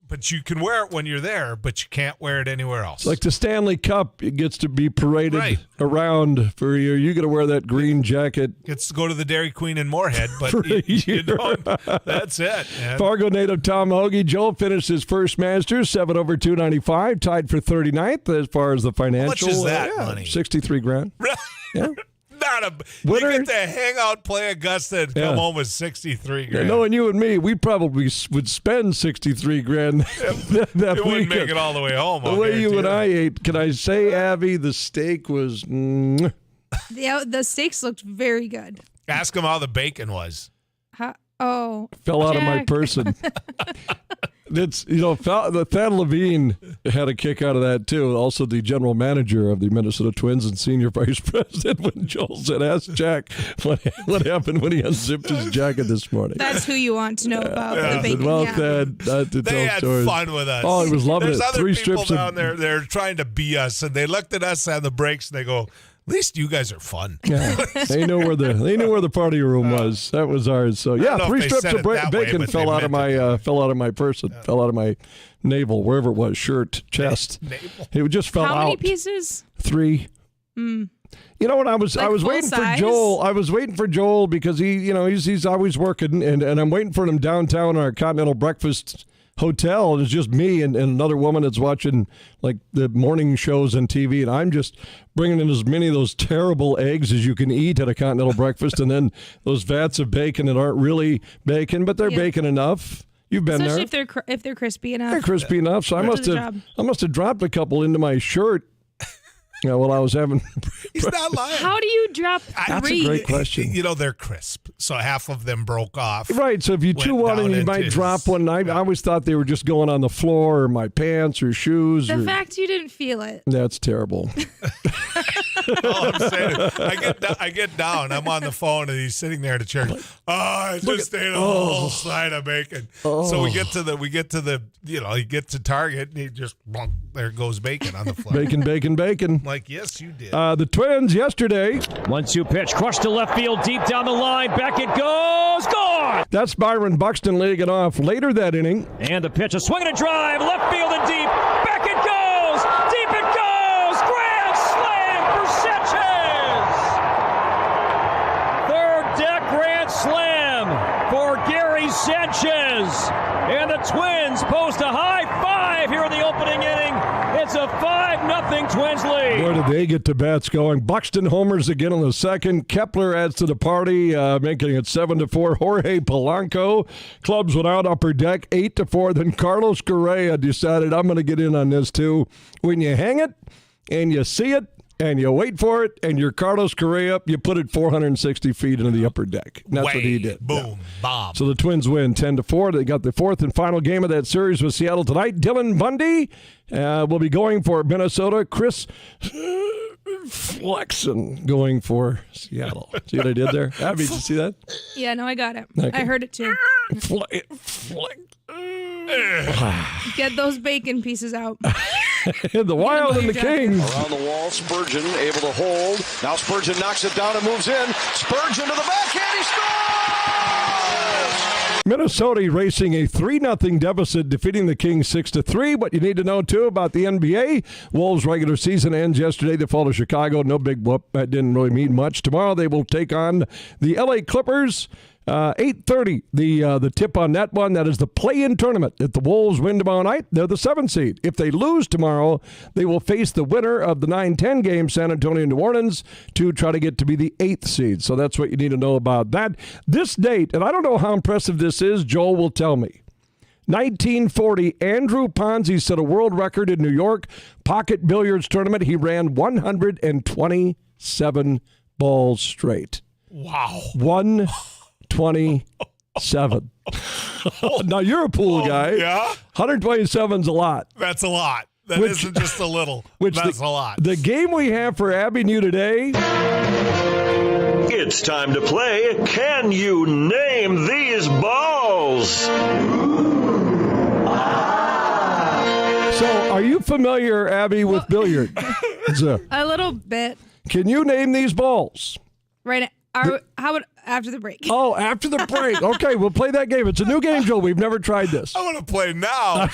But you can wear it when you're there, but you can't wear it anywhere else. It's like the Stanley Cup. It gets to be paraded around for a year. You got to wear that green jacket. Gets to go to the Dairy Queen in Moorhead, but you don't. That's it, man. Fargo native Tom Hoagie. Joel finished his first Masters, 7 over 295, tied for 39th as far as the financial. How much is that money? $63,000. Yeah. Not a winner. You get to hang out, play Augusta, and come home with $63,000. Yeah, knowing you and me, we probably would spend $63,000 that you wouldn't make it all the way home. The way you and I ate, can I say, Abby, the steak was. The steaks looked very good. Ask him how the bacon was. Fell out of my person. It's Thad Levine had a kick out of that too. Also, the general manager of the Minnesota Twins and senior vice president, when Joel said, "Ask Jack what happened when he unzipped his jacket this morning." That's who you want to know about the bacon. Well, Thad, they had fun with us. Oh, he was loving There's it. Other 3 people strips down there. They're trying to be us, and they looked at us on the breaks and they go, "At least you guys are fun." Yeah, they knew where the party room was. That was ours. So 3 strips of bacon fell out of my person, fell out of my navel, wherever it was, shirt, chest. It just fell out. How many pieces? 3. You know what? I was waiting for Joel. I was waiting for Joel because he's always working, and I'm waiting for him downtown in our Continental Breakfast hotel, and it's just me and another woman that's watching like the morning shows on TV, and I'm just bringing in as many of those terrible eggs as you can eat at a continental breakfast, and then those vats of bacon that aren't really bacon, but they're bacon enough. You've been Especially there. if they're crispy enough. They're crispy enough, so I must have dropped a couple into my shirt. Yeah, while I was having. He's not lying. How do you drop 3? That's a great question. They're crisp, so half of them broke off. Right, so if you chew one and you might drop one. I always thought they were just going on the floor or my pants or shoes. The fact you didn't feel it. That's terrible. All I'm saying is, I get down. I'm on the phone, and he's sitting there in the chair. I just ate a whole side of bacon. So we get to the you get to Target, and he just there goes bacon on the floor. Bacon. Like, yes, you did. The Twins yesterday. 1-2 pitch, crushed to left field, deep down the line. Back it goes, gone. That's Byron Buxton leading it off later that inning. And the pitch, a swing and a drive, left field and deep. Back it goes, deep it goes. Grand slam for Sanchez. Third deck grand slam for Gary Sanchez. And the Twins post a high 5 here in the opening inning. It's a 5-0 Twins lead. Where did they get the bats going? Buxton homers again in the second. Kepler adds to the party, making it 7-4. Jorge Polanco clubs went out upper deck 8-4. Then Carlos Correa decided, I'm going to get in on this too. When you hang it and you see it and you wait for it and you're Carlos Correa, you put it 460 feet into the upper deck. And that's what he did. Boom. Bomb. So the Twins win 10-4. They got the 4th and final game of that series with Seattle tonight. Dylan Bundy will be going for Minnesota. Chris Flexen going for Seattle. See what I did there? Abby, did you see that? Yeah, no, I got it. Okay. I heard it too. Get those bacon pieces out. The Wild and the Kings. Around the wall, Spurgeon able to hold. Now Spurgeon knocks it down and moves in. Spurgeon to the backhand, he scores! Minnesota erasing a 3-0 deficit, defeating the Kings 6-3. What you need to know, too, about the NBA. Wolves' regular season ends yesterday. They fall to Chicago. No big whoop. That didn't really mean much. Tomorrow they will take on the L.A. Clippers. 8:30, the tip on that one. That is the play-in tournament. If the Wolves win tomorrow night, they're the 7th seed. If they lose tomorrow, they will face the winner of the 9-10 game, San Antonio and New Orleans, to try to get to be the 8th seed. So that's what you need to know about that. This date, and I don't know how impressive this is, Joel will tell me. 1940, Andrew Ponzi set a world record in New York pocket billiards tournament. He ran 127 balls straight. Wow. 127. Now, you're a pool guy. Yeah? 127's a lot. That's a lot. That isn't just a little. That's a lot. The game we have for Abby and you today. It's time to play Can You Name These Balls? So, are you familiar, Abby, with billiard? A little bit. Can you name these balls? Right. After the break. Oh, after the break. Okay, we'll play that game. It's a new game, Joel. We've never tried this. I want to play now.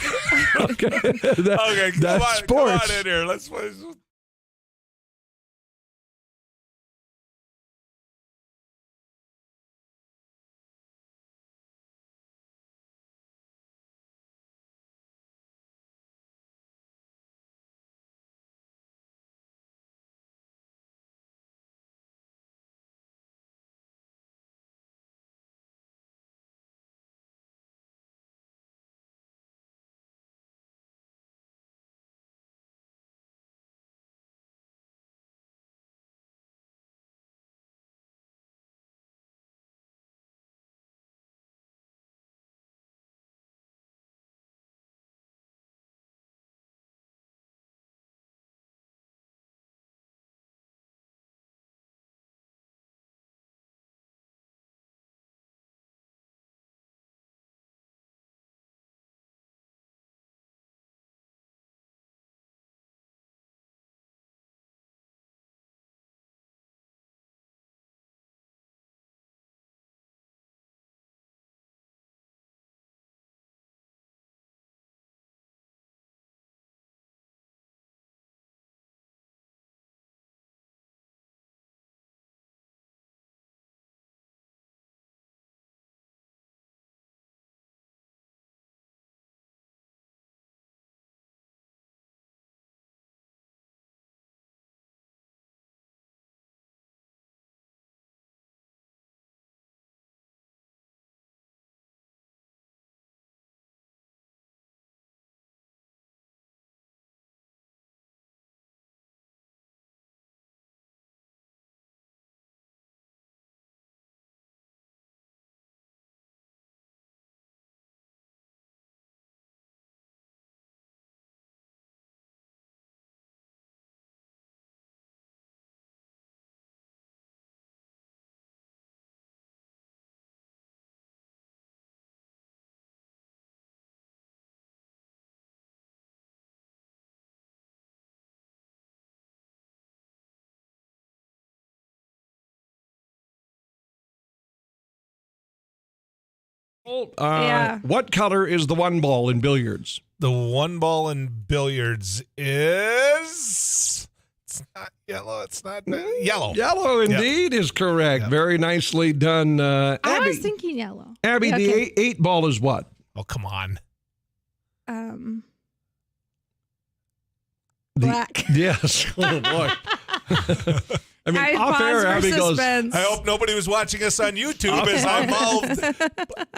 Okay. Okay, That's come sports. on in here. Let's play. Yeah. What color is the one ball in billiards? The one ball in billiards is. It's not yellow. It's not yellow. Yellow indeed is correct. Yep. Very nicely done, I Abby. was thinking yellow. Abby, Okay. the eight ball is what? Oh, come on. Black. Yes. Oh boy. I mean, I off air, paused for Abby goes. suspense. I hope nobody was watching us on YouTube as I involved.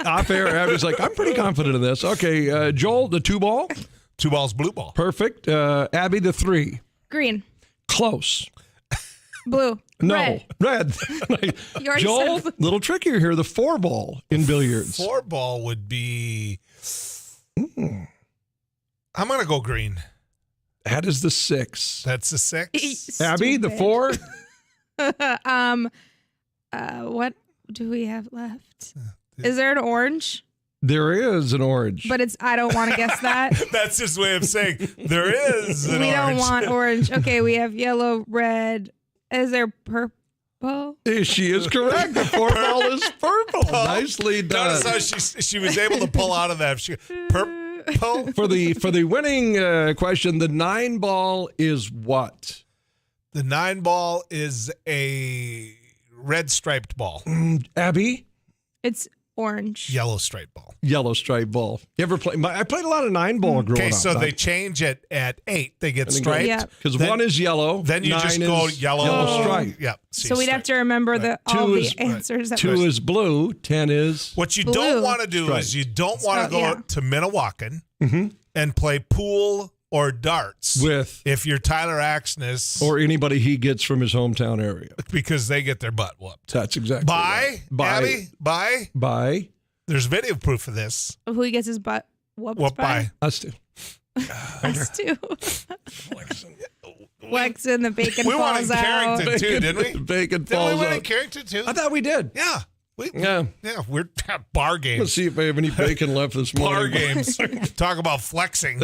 Off air, Abby's like, I'm pretty confident in this. Okay, Joel, the two ball, Two balls, blue ball. perfect. Abby, the three, Green. close. Blue. No, Red. You already Joel, said little trickier here. The four ball in billiards. Four ball would be. I'm going to go green. That is the six. That's a 6. Abby, the Stupid. four. What do we have left? Is there an orange? There is an orange. But I don't want to guess that. That's his way of saying there is an We don't orange. want orange. Okay, we have yellow, red. Is there purple? She is correct. The four ball is purple. Nicely done. Notice how she was able to pull out of that. She purple. For the winning question, the nine ball is what? The 9 ball is a red striped ball. Abby? It's orange. Yellow striped ball. Yellow stripe ball. You ever play? I played a lot of nine ball growing Okay, up. so they change it at 8. They get striped. Yeah. Because Then- one is yellow. Then you nine just go is yellow stripe. Yep. So we'd have to remember all Two the is- answers. That 2 were- is blue. 10 is. What you Blue. don't want to do Right. is you don't want to go yeah. to Minnewacan and play pool or darts With. if you're Tyler Axness Or anybody he gets from his hometown area. because they get their butt whooped. That's exactly Bye, right. Abby. Bye. By There's video proof of this. Who he gets his butt whooped Whoop by? by. us two. Us too. Flexing, the bacon We won falls in out. Carrington too, didn't we? Bacon Didn't falls we win in out. Carrington too? I thought we did. Yeah. Yeah. We're bar Let's games. see if I have any bacon left this Bar morning. games. Talk about flexing.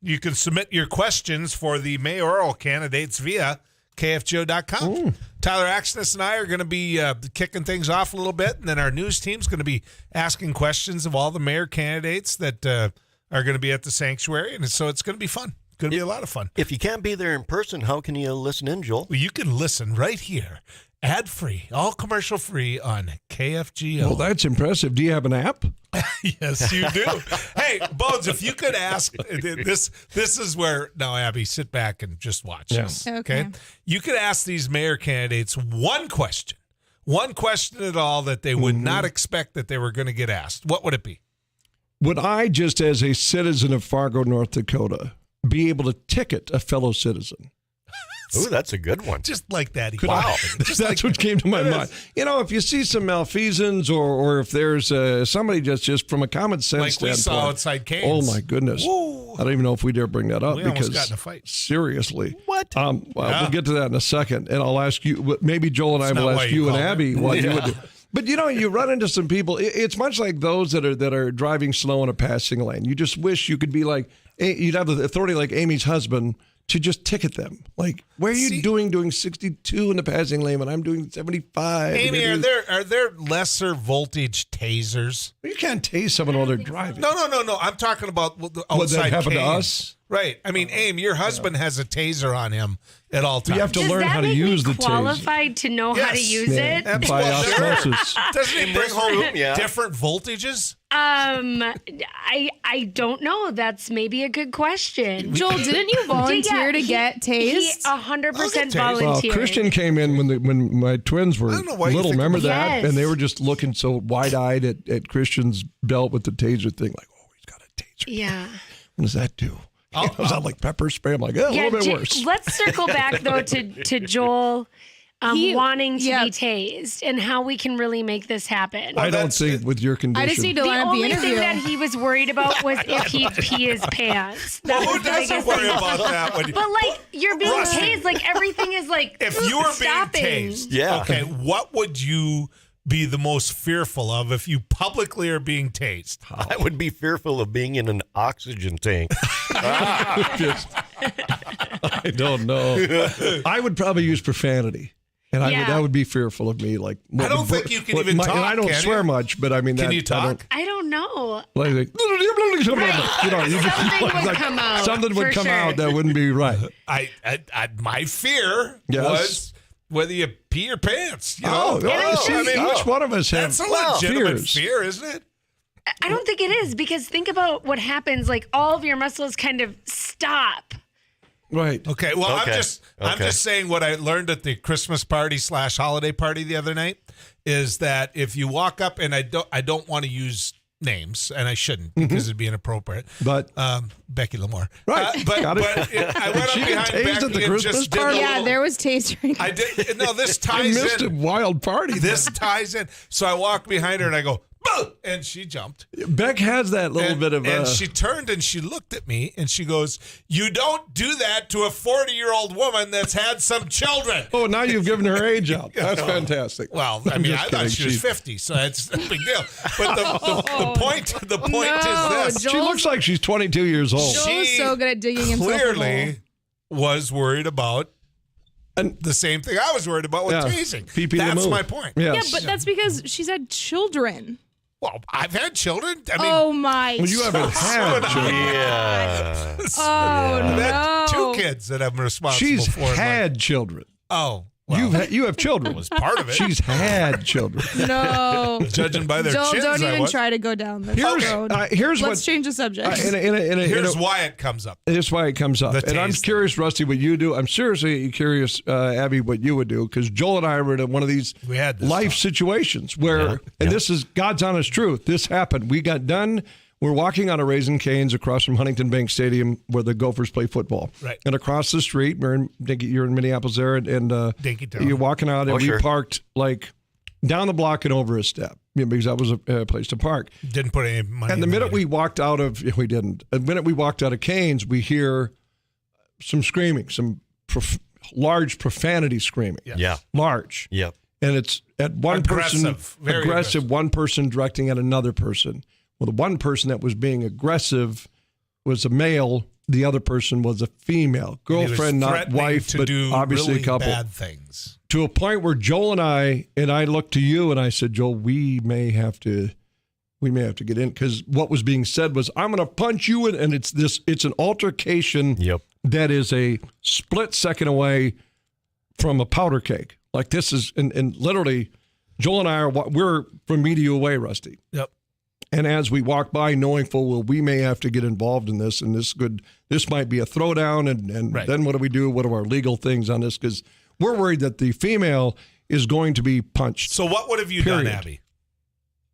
You can submit your questions for the mayoral candidates via KFGO.com. Tyler Axness and I are going to be kicking things off a little bit, and then our news team's going to be asking questions of all the mayor candidates that are going to be at the sanctuary, and so it's going to be fun. It's going to be a lot of fun. If you can't be there in person, how can you listen in, Joel? Well, you can listen right here, ad-free, all commercial-free on KFGO. Well, that's impressive. Do you have an app? Yes, you do. Hey, Bones, if you could ask, this is where, now, Abby, sit back and just watch this. Okay. You could ask these mayor candidates one question at all that they would not expect that they were going to get asked. What would it be? Would I, just as a citizen of Fargo, North Dakota, be able to ticket a fellow citizen? Ooh, that's a good one. Just like that. Wow. That's what came to my mind. You know, if you see some malfeasance or if there's somebody just from a common sense Like we standpoint. saw outside Canes. Oh, my goodness. Woo. I don't even know if we dare bring that up We because almost got in a fight. seriously. What? We'll get to that in a second, and I'll ask you, maybe Joel and I That's will not why ask you you and called Abby it. what you would do. But, you know, you run into some people. It's much like those that are driving slow in a passing lane. You just wish you could be like, you'd have the authority like Amy's husband to just ticket them. Like, where are you doing 62 in the passing lane when I'm doing 75? Amy, are there lesser voltage tasers? You can't tase someone while they're driving. No. I'm talking about the outside What, that happened to Canes. us? Right. I mean, Aim, your husband has a taser on him at all times. You have to Does learn that how to make use me the taser. qualified to know how to Yes. use it? By osmosis. Doesn't it bring this home room, yeah. different voltages? I don't know. That's maybe a good question. Joel, didn't you volunteer to get He tased? 100% tased. Well, volunteered. Christian came in when my twins were I don't know why you little. think- Remember that? Yes. And they were just looking so wide-eyed at Christian's belt with the taser thing. Like, oh, he's got a taser. Yeah. What does that do? Was that like pepper spray? I'm like, a little bit worse. Let's circle back though to Joel wanting to yeah. be tased and how we can really make this happen. I don't think with your condition. I just need to The line up the only interview. thing that he was worried about was if he'd pee his pants. That Well, was who the doesn't biggest worry thing. about that? When But like you're being Rusty. tased, like everything is like if you were being stopping. tased, Yeah. okay, what would you be the most fearful of if you publicly are being tased? I would be fearful of being in an oxygen tank. I don't know. I would probably use profanity. And Yeah. that would be fearful of me. Like, I don't think you can even and talk, I don't can swear you? much, but I mean, Can that, you I don't- talk? I don't know. Like, you know, you just- Something would like, come out, something would for come sure. out that wouldn't be right. I my fear Yes. was whether you pee your pants. You Oh, know? I mean, each one of us have that's a legitimate fears. fear, isn't it? I don't think it is because think about what happens. Like all of your muscles kind of stop. Right. Okay. Well, Okay. I'm just saying what I learned at the Christmas party / holiday party the other night is that if you walk up, and I don't want to use names, and I shouldn't because it'd be inappropriate. But Becky Lamore, Right. But Got it. I went up She got behind tased at Becky the and Christmas just did party? a yeah, little- there was tasering. I did. No, this I ties missed a in. wild party. This ties in. So I walked behind her and I go, "Boo!" And she jumped. Beck has that little And, bit of. and she turned and she looked at me and she goes, "You don't do that to a 40-year-old woman that's had some children." oh, now you've given her age out. That's fantastic. Well, I I'm mean, just I thought kidding. she was 50, so it's a big deal. But the point No, is this: She looks like she's 22 years old. Joel she is so good at digging himself a hole. clearly was worried about And the same thing I was worried about with yeah, tasing. PP the That's move. my point. Yeah, Yes. but that's because she's had children. Well, I've had children. I mean, Oh my! Well, you haven't had children. Yeah. Oh I've had no! 2 kids that I'm responsible She's for. in my- had children. Oh, well, You have children. was part of it. She's had children. No. Judging by their Joel, chins, don't I even was. try to go down this Here's road. here's Let's what. change the subject. Here's why it comes up. That's why it comes up. The And I'm taste. curious, Rusty, what you do. I'm seriously curious, Abby, what you would do, because Joel and I were in one of these We had this life talk. situations where, and this is God's honest truth, this happened. We got done. We're walking on a Raising Cane's across from Huntington Bank Stadium where the Gophers play football. Right. And across the street, you're in Minneapolis there, and Dinkytown. you're walking out, and Oh, we sure. parked like down the block and over a step, because that was a place to park. Didn't put any money. And the in minute meter. we walked out of, we didn't. The minute we walked out of Cane's, we hear some screaming, some large profanity screaming. Yeah. Large. Yep. And it's at one person, Aggressive. Very aggressive, one person directing at another person. Well, the one person that was being aggressive was a male the other person was a female girlfriend, not wife, but obviously really a couple. Bad things. To a point where Joel and I looked to you and I said, Joel, we may have to get in, because what was being said was, I'm going to punch you, and it's an altercation that is a split second away from a powder keg. Like this is, and literally, Joel and I we're from media away, Rusty. Yep. And as we walk by, knowing full well we may have to get involved in this, and this might be a throwdown, and Right. then what do we do? What are our legal things on this? Because we're worried that the female is going to be punched. So what would have you done, Abby?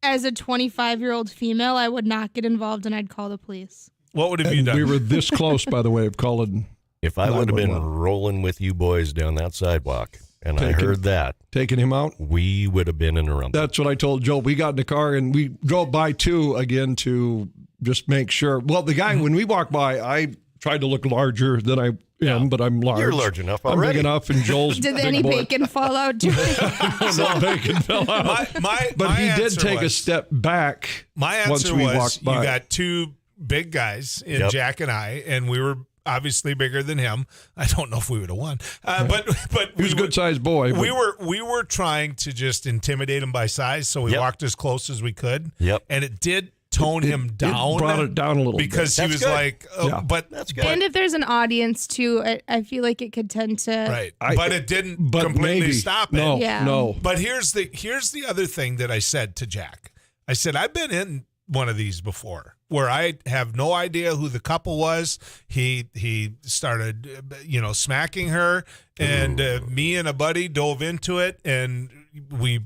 As a 25-year-old female, I would not get involved, and I'd call the police. What would have you done? We were this close, by the way, of calling. If I would have been 911. rolling with you boys down that sidewalk and I heard that, taking him out, we would have been in a rumble. that's what I told Joe. We got in the car and we drove by two again to just make sure. Well, the guy, when we walked by, I tried to look larger than I am, but I'm large. You're large enough I'm already. big enough, and Joel's Did big any boy. bacon fall out, Joey? No bacon fell out. But my he did answer take a was- step back. My once answer we was, walked you by. got two big guys in Yep. Jack and I, and we were obviously bigger than him. I don't know if we would have won, but He was a good sized boy. We but- were trying to just intimidate him by size, so we Yep. walked as close as we could. Yep. And it did tone him down. It brought it down a little because bit. he That's was good. like, oh, Yeah. but That's good. And if there's an audience, too, I feel like it could tend to... right, I- but it didn't but completely maybe. stop it. No, Yeah. no. But here's the other thing that I said to Jack. I said, I've been in one of these before where I have no idea who the couple was. He started, smacking her, and me and a buddy dove into it, and we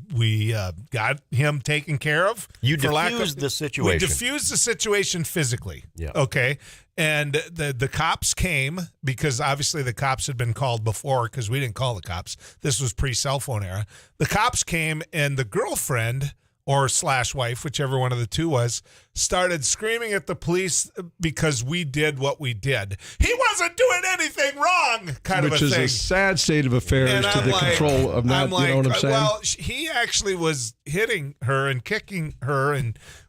got him taken care of. You for lack of- diffused the situation. We diffused the situation physically. Yeah. Okay. And the cops came because obviously the cops had been called before, because we didn't call the cops. This was pre-cell phone era. The cops came, and the girlfriend or / wife, whichever one of the two was, started screaming at the police because we did what we did. He wasn't doing anything wrong, kind Which of a is thing. a sad state of affairs And to I'm the like- control of not, I'm like, you know what I'm saying? well, he actually was hitting her and kicking her,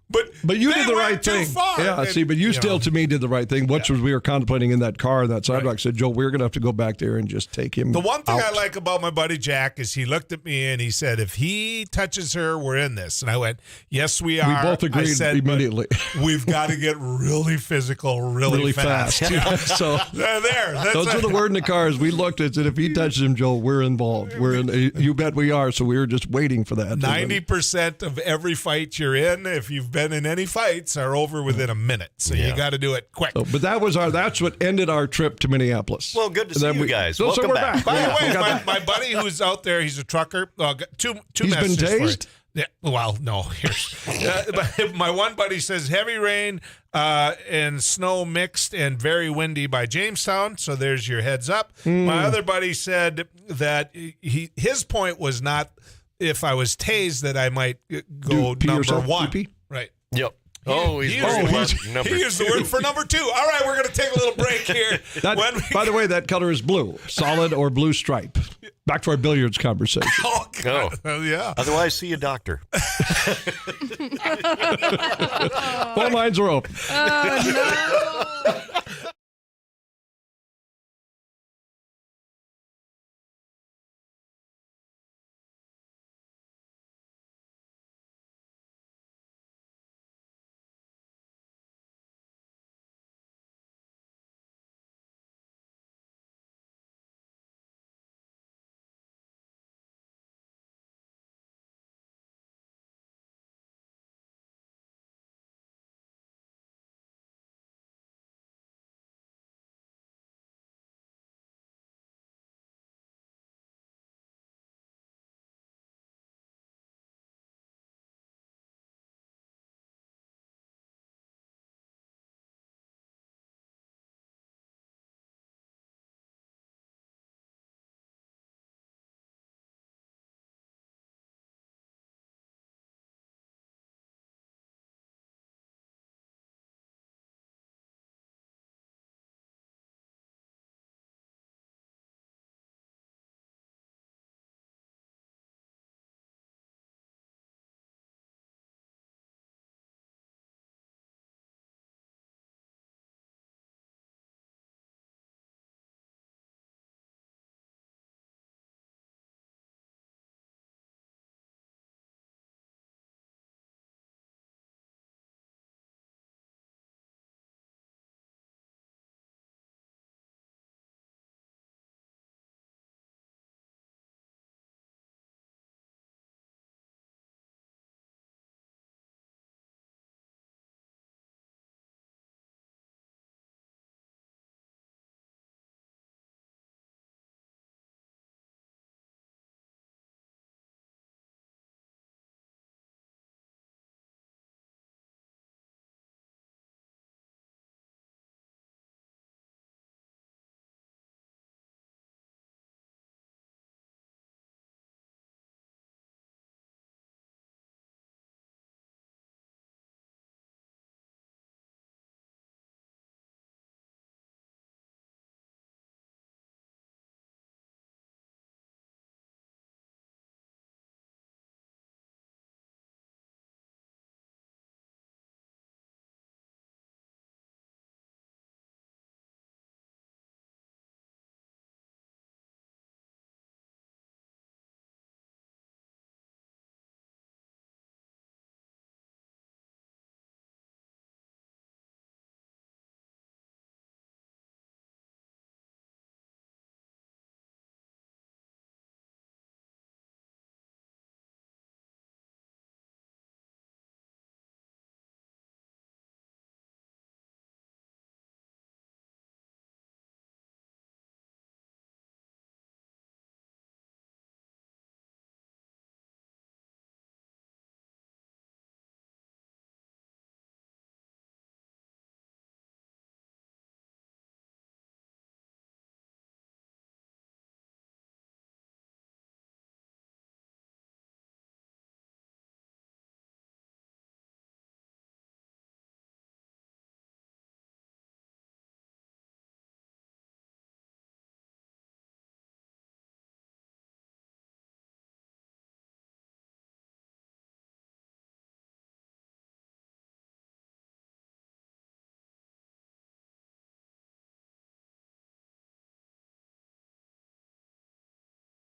but you they did the went right too thing. far. Yeah, And, see, but you still, know, to me, did the right thing. Which was we were contemplating in that car, that sidewalk. Right. Said, Joe, we're going to have to go back there and just take him The one thing I out. like about my buddy Jack is he looked at me and he said, if he touches her, we're in this. And I went, yes, we are. We both I agreed said, but immediately. we've got to get really physical really fast. Yeah. So There. That's those were the word in the cars. We looked at it. If he touches him, Joe, we're involved. We're in. You bet we are. So we were just waiting for that. 90% of every fight you're in, if you've been in any fights, are over within a minute. So you got to do it quick. So, but that's what ended our trip to Minneapolis. Well, good to And see then you guys. So Welcome we're back. By Yeah, the we way, got my buddy who's out there, he's a trucker. Two He's been messages for tased? you. Yeah, well, no. Here's but my one buddy says heavy rain and snow mixed and very windy by Jamestown. So there's your heads up. My other buddy said that his point was not if I was tased that I might go pee number yourself? one. Pee-pee? Right. Yep. Oh, he's He worried about used, number he used the two. word for number two. All right, we're going to take a little break here. By the way, that color is blue, solid or blue stripe. Back to our billiards conversation. Oh, God. Yeah. Otherwise, see a doctor. Phone lines are open. Oh, no.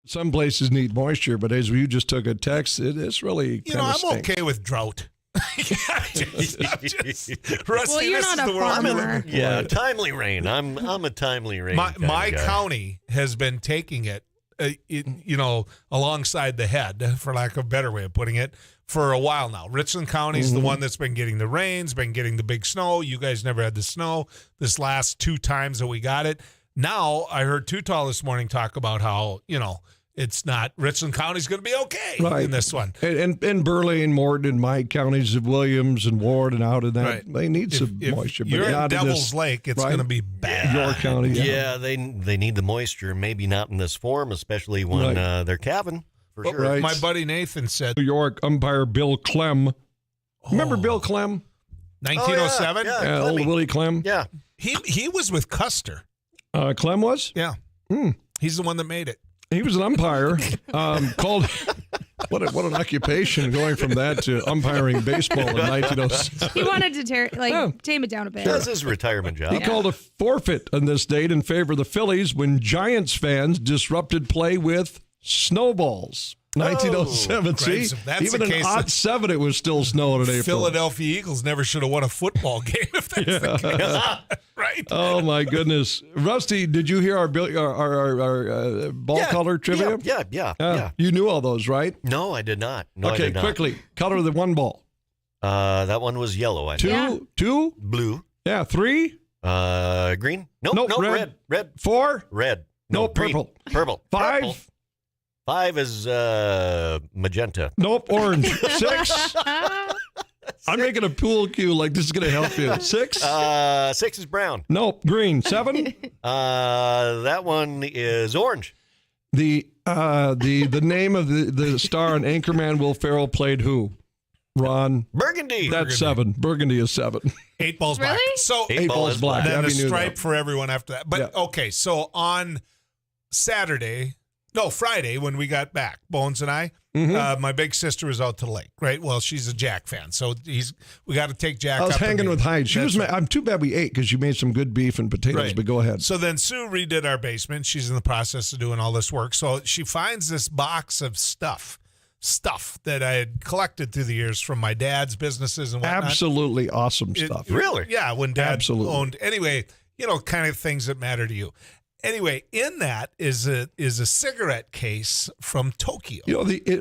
Some places need moisture, but as you just took a text, it's really You know, kind of I'm okay with drought. Rusty, you're this not is a the world I live farmer. in. Yeah, timely rain. I'm a timely rain. My kind of guy. county has been taking it, alongside the head, for lack of a better way of putting it, for a while now. Richland County's the one that's been getting the rains, been getting the big snow. You guys never had the snow this last 2 times that we got it. Now, I heard Too Tall this morning talk about how, it's not, Richland County's going to be okay in this one. And Burley and Morton and my counties of Williams and Ward and out of that, Right. they need some If moisture. But you're in not Devil's this, Lake, it's right? going to be bad. Your county. Yeah, they need the moisture. Maybe not in this form, especially when they're calving. For sure. Right. My buddy Nathan said New York umpire Bill Clem. Remember Bill Clem? 1907. Yeah, Old Clemmy. Willie Clem. Yeah. He was with Custer. Clem was? Yeah. He's the one that made it. He was an umpire called. What an occupation going from that to umpiring baseball in 1906. He wanted to tame it down a bit. That's his retirement job. He called a forfeit on this date in favor of the Phillies when Giants fans disrupted play with snowballs. 1907. Great. See, So that's even the in case odd 7, it was still snowing in April. Philadelphia Eagles never should have won a football game if that's the case. Right? Oh my goodness, Rusty! Did you hear our ball color trivia? Yeah. You knew all those, right? No, I did not. No, I Okay, did not. quickly, color of the one ball. That one was yellow. I think. Two. Blue. Yeah, 3. Green. Nope. Red. 4. Red. Nope, green. purple. 5. Purple. 5 is magenta. Nope, orange. 6. I'm making a pool cue like this is going to help you. 6. 6 is brown. Nope, green. 7. That one is orange. The name of the star and anchorman Will Ferrell played who? Ron. Burgundy. That's 7. Burgundy is 7. 8 balls black. Really? So 8 balls black. then Abby the knew stripe that. for everyone after that. But okay, so on Friday when we got back, Bones and I, my big sister was out to the lake, right? Well, she's a Jack fan, so we got to take Jack. I was up hanging and with Hyde. She was. I'm too bad we ate because you made some good beef and potatoes. Right. But go ahead. So then Sue redid our basement. She's in the process of doing all this work. So she finds this box of stuff that I had collected through the years from my dad's businesses and whatnot. Absolutely awesome stuff. Really? Yeah, when Dad Absolutely. owned. Anyway, kind of things that matter to you. Anyway, in that is a cigarette case from Tokyo.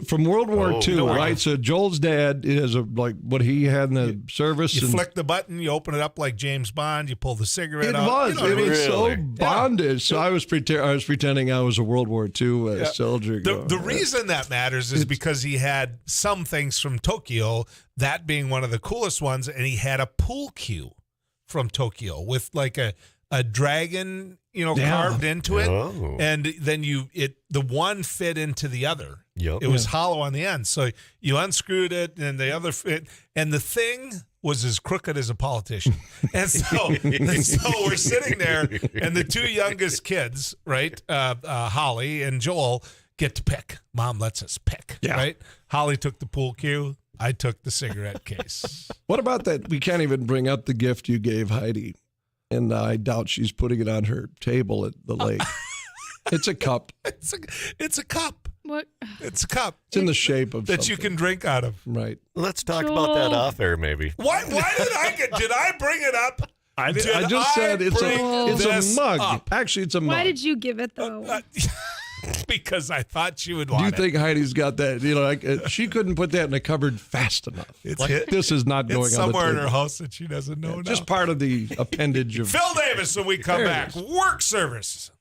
From World War II, no, right? So Joel's dad is what he had in the service. You and flick the button, you open it up like James Bond, you pull the cigarette out. It was. You know what I It mean? was so Really? bondage. So I was pretending I was a World War II soldier. The reason that matters is because he had some things from Tokyo, that being one of the coolest ones, and he had a pool cue from Tokyo with like a dragon, carved into it, Oh. and then the one fit into the other. Yep. It was hollow on the end, so you unscrewed it, and the other fit, and the thing was as crooked as a politician. And so we're sitting there, and the 2 youngest kids, right, Holly and Joel, get to pick. Mom lets us pick, right? Holly took the pool cue. I took the cigarette case. What about that? We can't even bring up the gift you gave Heidi. And I doubt she's putting it on her table at the lake. It's a cup. It's a cup. What? It's a cup It's in the shape of that you something. can drink out of. Right. Let's talk about that Joel. off air, maybe. Why did I bring it up? I Did just said it's bring a this mug. up? Actually, it's a mug. Why did you give it though? Because I thought you would Do want you it. think Heidi's got that? She couldn't put that in a cupboard fast enough. It's Like, hit- this is not going It's on the somewhere in table. her house that she doesn't know now. Just part of the appendage of. Phil Davis when we come There it back. is. Work service.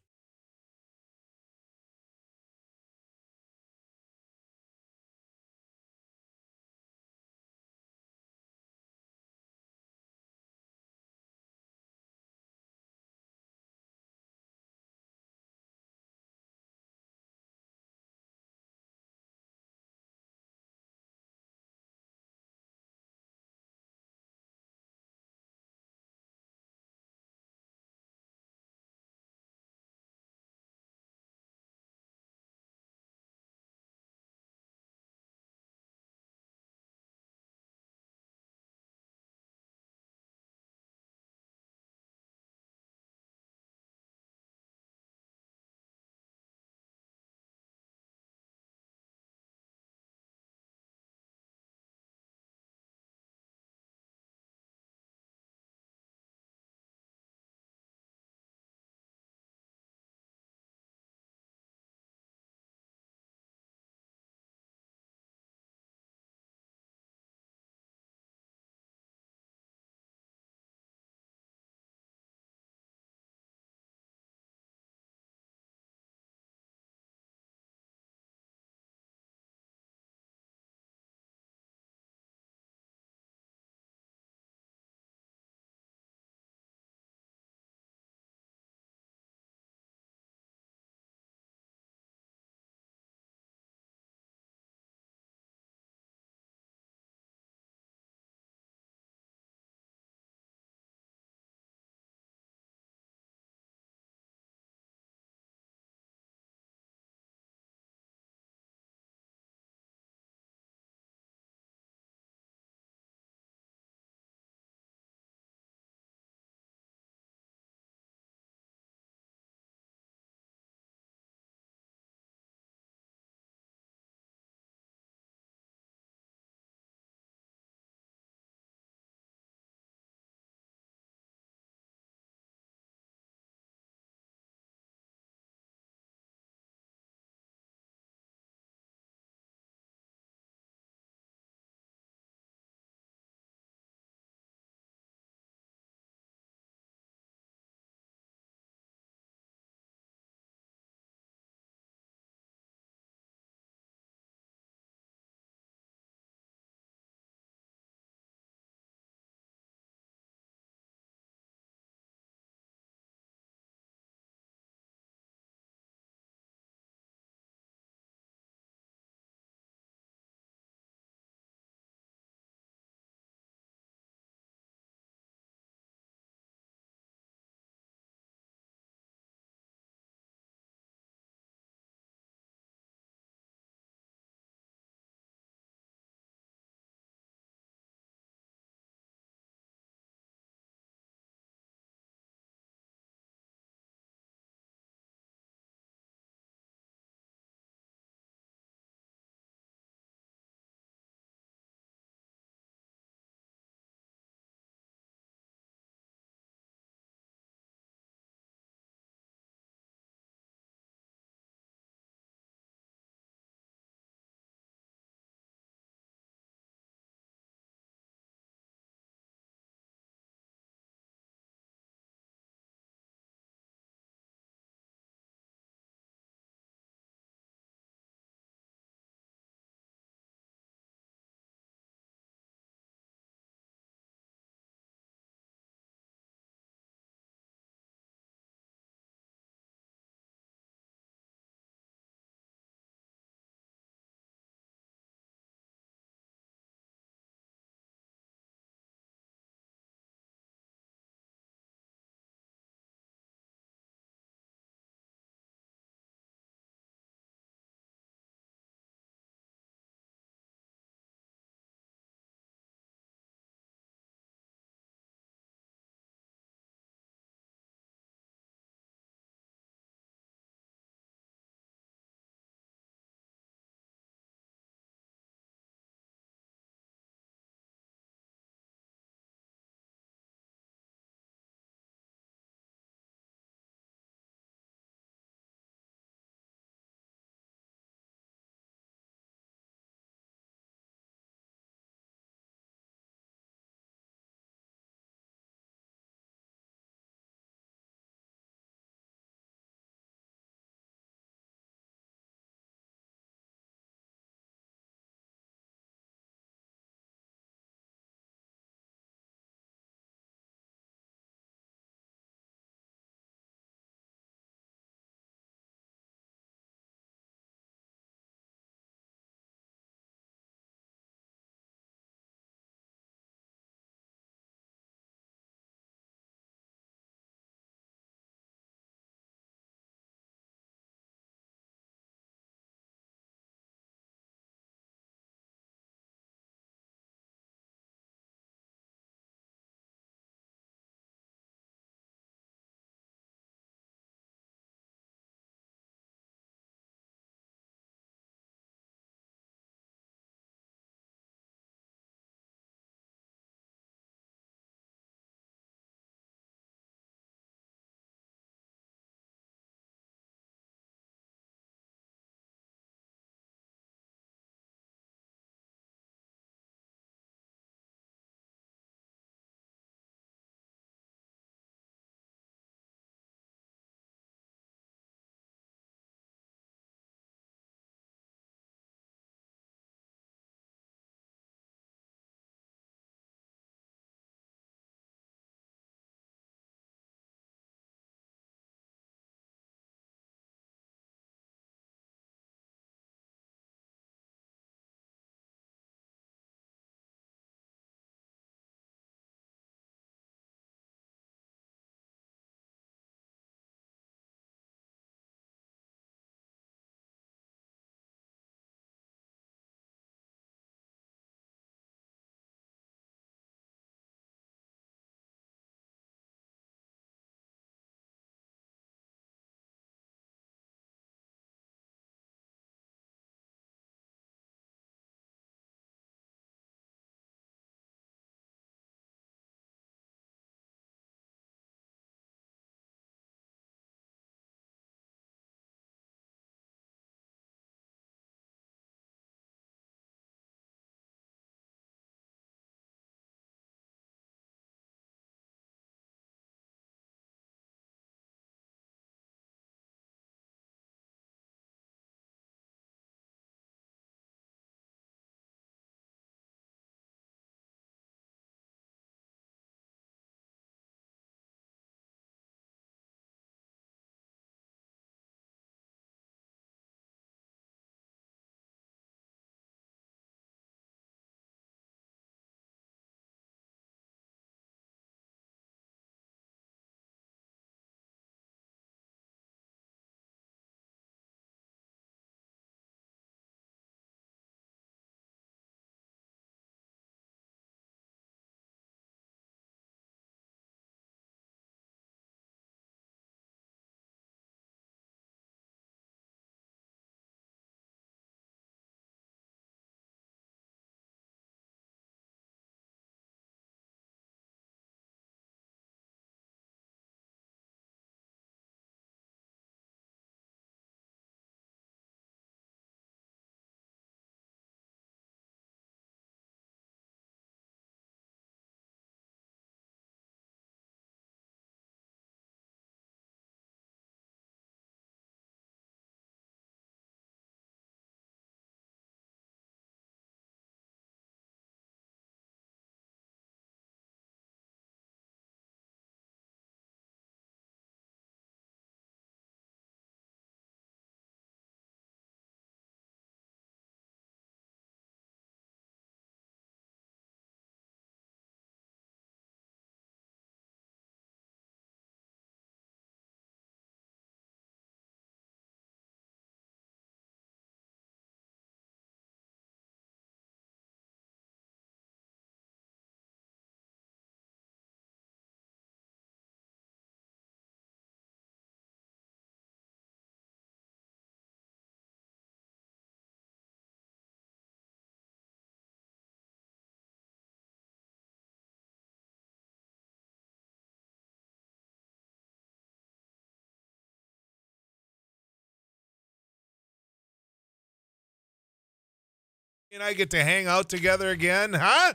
and I get to hang out together again, huh?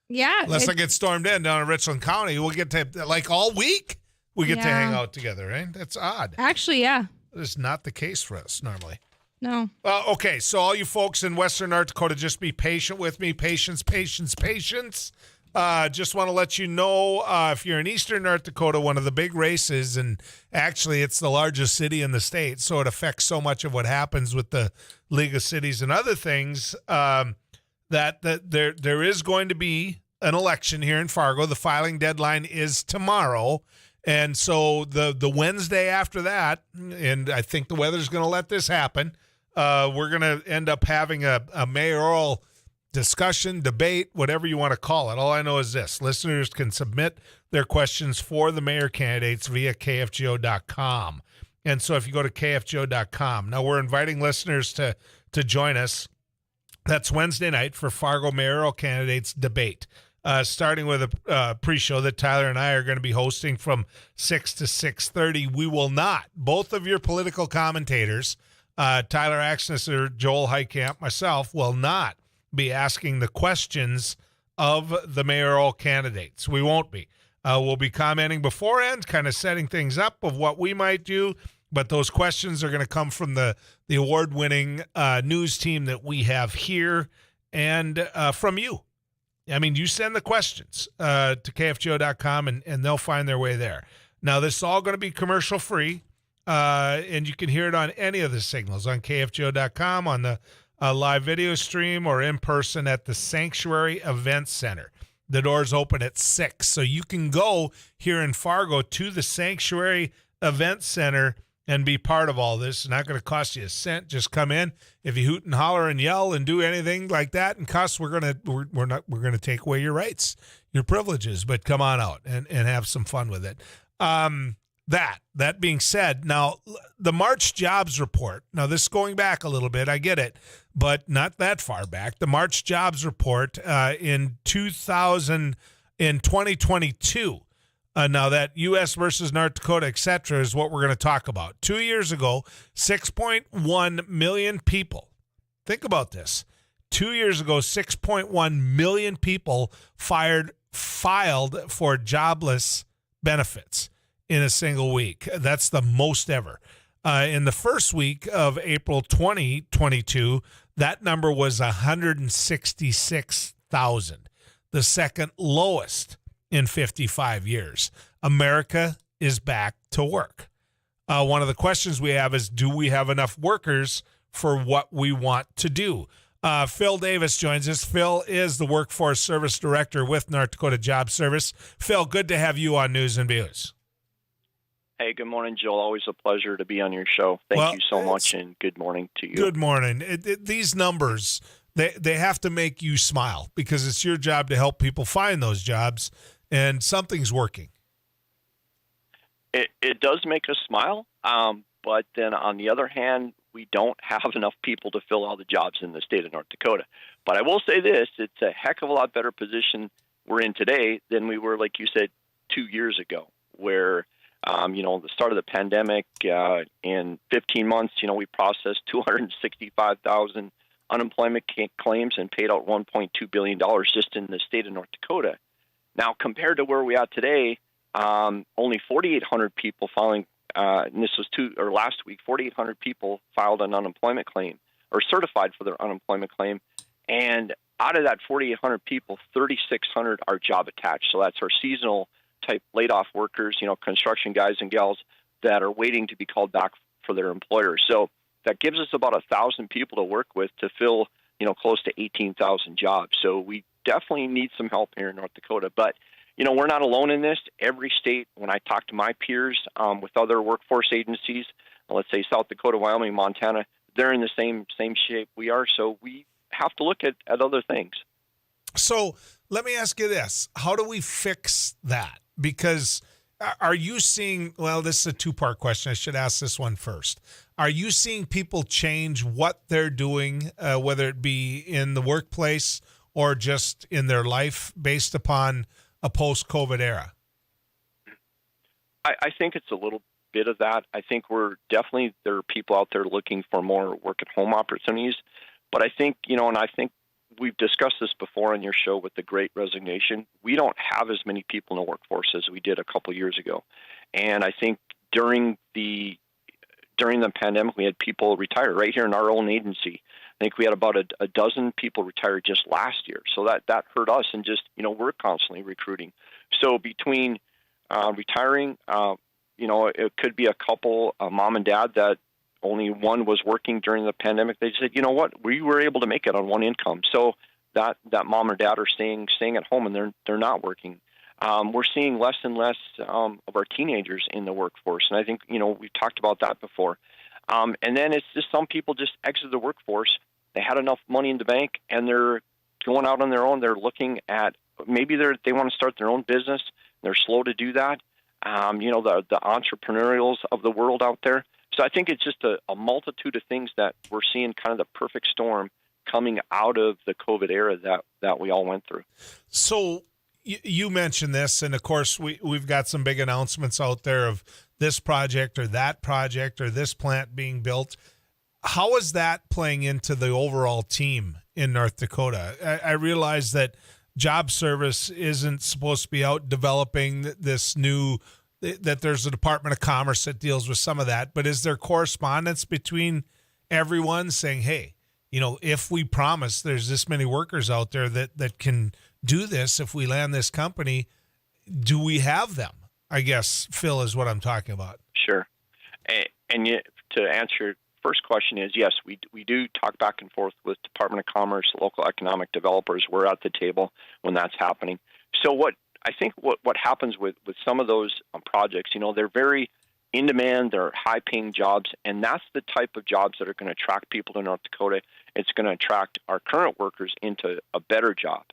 Yeah. Unless I get stormed in down in Richland County, we'll get to, like, all week, we get to hang out together, right? That's odd. Actually, yeah. That is not the case for us normally. No. Okay, so all you folks in Western North Dakota, just be patient with me. Patience. Just want to let you know, if you're in Eastern North Dakota, one of the big races, and actually it's the largest city in the state, so it affects so much of what happens with the League of Cities and other things, that there is going to be an election here in Fargo. The filing deadline is tomorrow. And so the Wednesday after that, and I think the weather's going to let this happen, we're going to end up having a mayoral discussion, debate, whatever you want to call it. All I know is this: listeners can submit their questions for the mayor candidates via kfgo.com. And so if you go to kfgo.com, now we're inviting listeners to join us. That's Wednesday night for Fargo mayoral candidates debate. Starting with a pre-show that Tyler and I are going to be hosting from 6 to 6:30. We will not, both of your political commentators, Tyler Axness or Joel Heitkamp, myself, will not be asking the questions of the mayoral candidates. We won't be. We'll be commenting beforehand, kind of setting things up of what we might do, but those questions are going to come from the award-winning news team that we have here and from you. I mean, you send the questions to kfgo.com, and they'll find their way there. Now, this is all going to be commercial-free, and you can hear it on any of the signals, on kfgo.com, on the live video stream, or in person at the Sanctuary Events Center. The doors open at 6, so you can go here in Fargo to the Sanctuary Events Center and be part of all this. It's not going to cost you a cent. Just come in. If you hoot and holler and yell and do anything like that and cuss, we're gonna take away your rights, your privileges. But come on out and have some fun with it. That being said, now the March jobs report. Now this is going back a little bit. I get it, but not that far back. The March jobs report in 2022. Now that U.S. versus North Dakota, et cetera, is what we're going to talk about. 2 years ago, 6.1 million people. Think about this. 2 years ago, 6.1 million people filed for jobless benefits in a single week. That's the most ever. In the first week of April 2022, that number was 166,000, the second lowest in 55 years. America is back to work. One of the questions we have is, do we have enough workers for what we want to do? Phil Davis joins us. Phil is the Workforce Service Director with North Dakota Job Service. Phil, good to have you on News and Views. Hey, good morning, Joel. Always a pleasure to be on your show. Thank you so much, and good morning to you. Good morning. These numbers, they have to make you smile, because it's your job to help people find those jobs, and something's working. It does make us smile, but then on the other hand, we don't have enough people to fill all the jobs in the state of North Dakota. But I will say this, it's a heck of a lot better position we're in today than we were, like you said, 2 years ago, where, the start of the pandemic, in 15 months, we processed 265,000 unemployment claims and paid out $1.2 billion just in the state of North Dakota. Now, compared to where we are today, only 4,800 people filing, and this was last week, 4,800 people filed an unemployment claim or certified for their unemployment claim. And out of that 4,800 people, 3,600 are job attached. So that's our seasonal type laid off workers, construction guys and gals that are waiting to be called back for their employer. So that gives us about 1,000 people to work with to fill, close to 18,000 jobs. So we definitely need some help here in North Dakota. But, we're not alone in this. Every state, when I talk to my peers with other workforce agencies, let's say South Dakota, Wyoming, Montana, they're in the same shape we are. So we have to look at other things. So let me ask you this. How do we fix that? Because are you seeing, well, this is a two-part question. I should ask this one first. Are you seeing people change what they're doing, whether it be in the workplace or just in their life, based upon a post-COVID era? I think it's a little bit of that. I think there are people out there looking for more work-at-home opportunities. But I think, and I think we've discussed this before on your show with the Great Resignation. We don't have as many people in the workforce as we did a couple years ago. And I think during the pandemic, we had people retire right here in our own agency. I think we had about a dozen people retire just last year. So that hurt us, and just, we're constantly recruiting. So between retiring, it could be a couple, mom and dad, that only one was working during the pandemic. They said, you know what, we were able to make it on one income. So that mom or dad are staying at home, and they're not working. We're seeing less and less of our teenagers in the workforce, and I think we've talked about that before. And then it's just some people just exit the workforce. They had enough money in the bank, and they're going out on their own. They're looking at maybe they want to start their own business. They're slow to do that. The entrepreneurials of the world out there. So I think it's just a multitude of things that we're seeing, kind of the perfect storm coming out of the COVID era that we all went through. So you mentioned this, and of course we've got some big announcements out there of this project or that project or this plant being built. How is that playing into the overall team in North Dakota? I realize that job service isn't supposed to be out developing this new, that there's a Department of Commerce that deals with some of that, but is there correspondence between everyone saying, hey, if we promise there's this many workers out there that can do this, if we land this company, do we have them? I guess, Phil, is what I'm talking about. Sure. And yet, to answer your first question is, yes, we do talk back and forth with Department of Commerce, local economic developers. We're at the table when that's happening. So what happens with some of those projects, they're very in demand, they're high-paying jobs, and that's the type of jobs that are going to attract people to North Dakota. It's going to attract our current workers into a better job.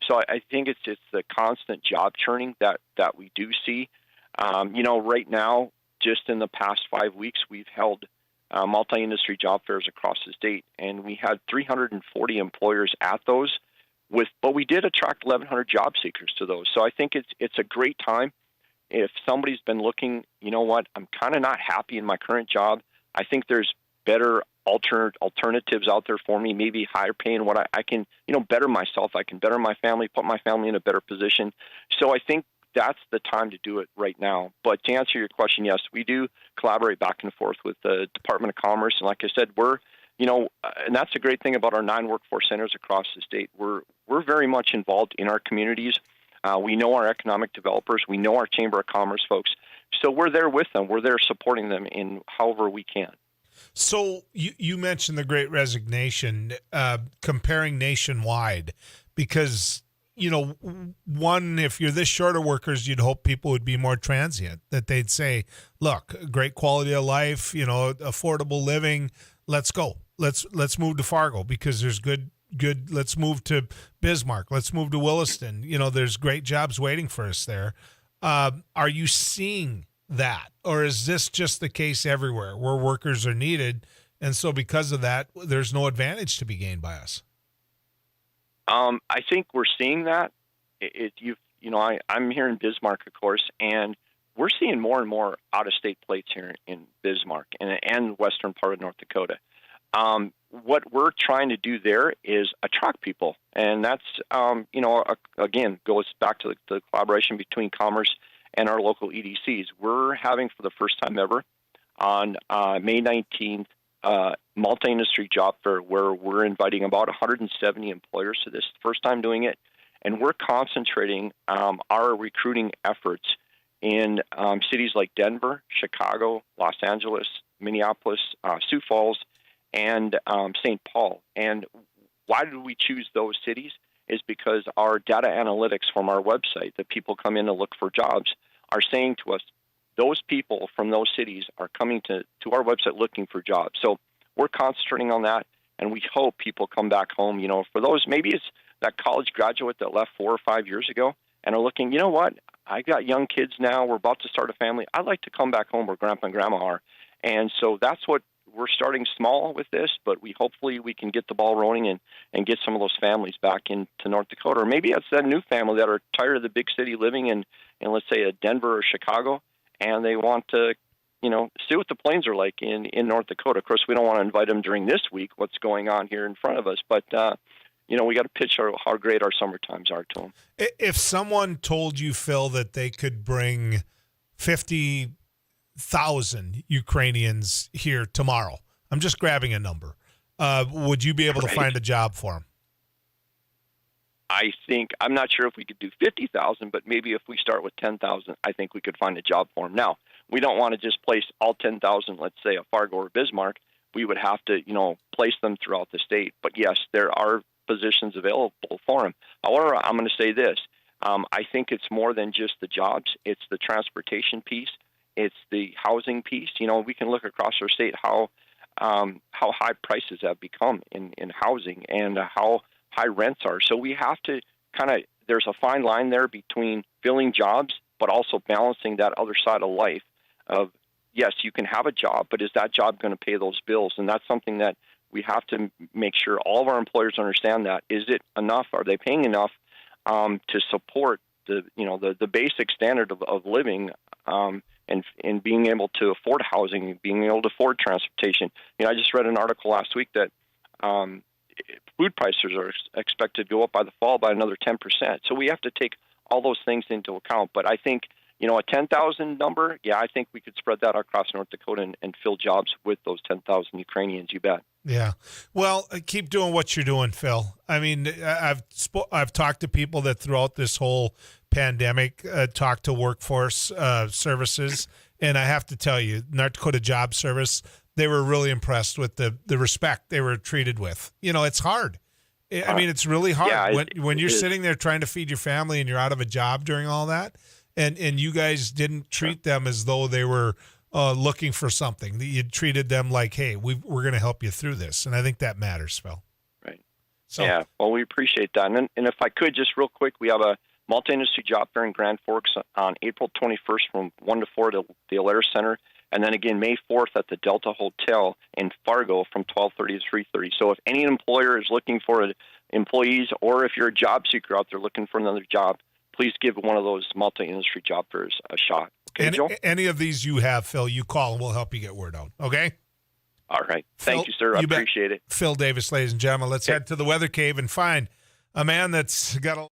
So I think it's the constant job churning that we do see. Right now, just in the past 5 weeks, we've held multi-industry job fairs across the state, and we had 340 employers at those. But we did attract 1,100 job seekers to those. So I think it's a great time. If somebody's been looking, I'm kind of not happy in my current job. I think there's better alternatives out there for me, maybe higher paying, what I can, better myself. I can better my family, put my family in a better position. So I think that's the time to do it right now. But to answer your question, yes, we do collaborate back and forth with the Department of Commerce. And like I said, we're, and that's a great thing about our 9 workforce centers across the state. We're very much involved in our communities. We know our economic developers. We know our Chamber of Commerce folks. So we're there with them. We're there supporting them in however we can. So you mentioned the Great Resignation, comparing nationwide, because, one, if you're this short of workers, you'd hope people would be more transient, that they'd say, look, great quality of life, affordable living, let's go. Let's move to Fargo because there's good, let's move to Bismarck. Let's move to Williston. There's great jobs waiting for us there. Are you seeing that, or is this just the case everywhere where workers are needed, and so because of that, there's no advantage to be gained by us? I think we're seeing that. I'm here in Bismarck, of course, and we're seeing more and more out-of-state plates here in Bismarck and western part of North Dakota. What we're trying to do there is attract people, and that's again goes back to the collaboration between Commerce and our local EDCs. We're having, for the first time ever, on May 19th, multi-industry job fair where we're inviting about 170 employers to this, first time doing it, and we're concentrating our recruiting efforts in cities like Denver, Chicago, Los Angeles, Minneapolis, Sioux Falls, and St. Paul. And why did we choose those cities? Is because our data analytics from our website that people come in to look for jobs are saying to us, those people from those cities are coming to our website looking for jobs. So we're concentrating on that, and we hope people come back home. For those, maybe it's that college graduate that left 4 or 5 years ago and are looking, I got young kids now, we're about to start a family. I'd like to come back home where grandpa and grandma are. And so that's what we're starting small with this, but hopefully we can get the ball rolling and get some of those families back into North Dakota. Or maybe it's that new family that are tired of the big city living in let's say, a Denver or Chicago, and they want to, see what the plains are like in North Dakota. Of course, we don't want to invite them during this week, what's going on here in front of us. But we got to pitch how great our summer times are to them. If someone told you, Phil, that they could bring 50,000 Ukrainians here tomorrow, I'm just grabbing a number, would you be able to find a job for them? I think, I'm not sure if we could do 50,000, but maybe if we start with 10,000, I think we could find a job for them. Now, we don't want to just place all 10,000, let's say, at Fargo or Bismarck. We would have to, place them throughout the state. But yes, there are positions available for them. However, I'm going to say this. I think it's more than just the jobs. It's the transportation piece. It's the housing piece. We can look across our state how high prices have become in housing and how high rents are. So we have to there's a fine line there between filling jobs, but also balancing that other side of life of, yes, you can have a job, but is that job going to pay those bills? And that's something that we have to make sure all of our employers understand that. Is it enough? Are they paying enough to support the basic standard of living and being able to afford housing, being able to afford transportation? I just read an article last week that food prices are expected to go up by the fall by another 10%. So we have to take all those things into account. But I think, a 10,000 number, I think we could spread that across North Dakota and fill jobs with those 10,000 Ukrainians, you bet. Yeah. Well, keep doing what you're doing, Phil. I mean, I've talked to people that throughout this whole pandemic talked to workforce services, and I have to tell you, North Dakota Job Service, they were really impressed with the respect they were treated with. It's hard. I mean, it's really hard when you're sitting there trying to feed your family and you're out of a job during all that, and you guys didn't treat them as though they were looking for something. You treated them like, hey, we're going to help you through this, and I think that matters, Phil. Right. So, yeah, well, we appreciate that. And if I could, just real quick, we have a multi-industry job fair in Grand Forks on April 21st from 1 to 4 to the Alaris Center. And then again, May 4th at the Delta Hotel in Fargo from 12:30 to 3:30. So if any employer is looking for employees, or if you're a job seeker out there looking for another job, please give one of those multi-industry job fairs a shot. Okay, Joe? Any of these you have, Phil, you call and we'll help you get word out. Okay? All right. Thank you, sir. I appreciate it. Phil Davis, ladies and gentlemen. Let's head to the weather cave and find a man that's got a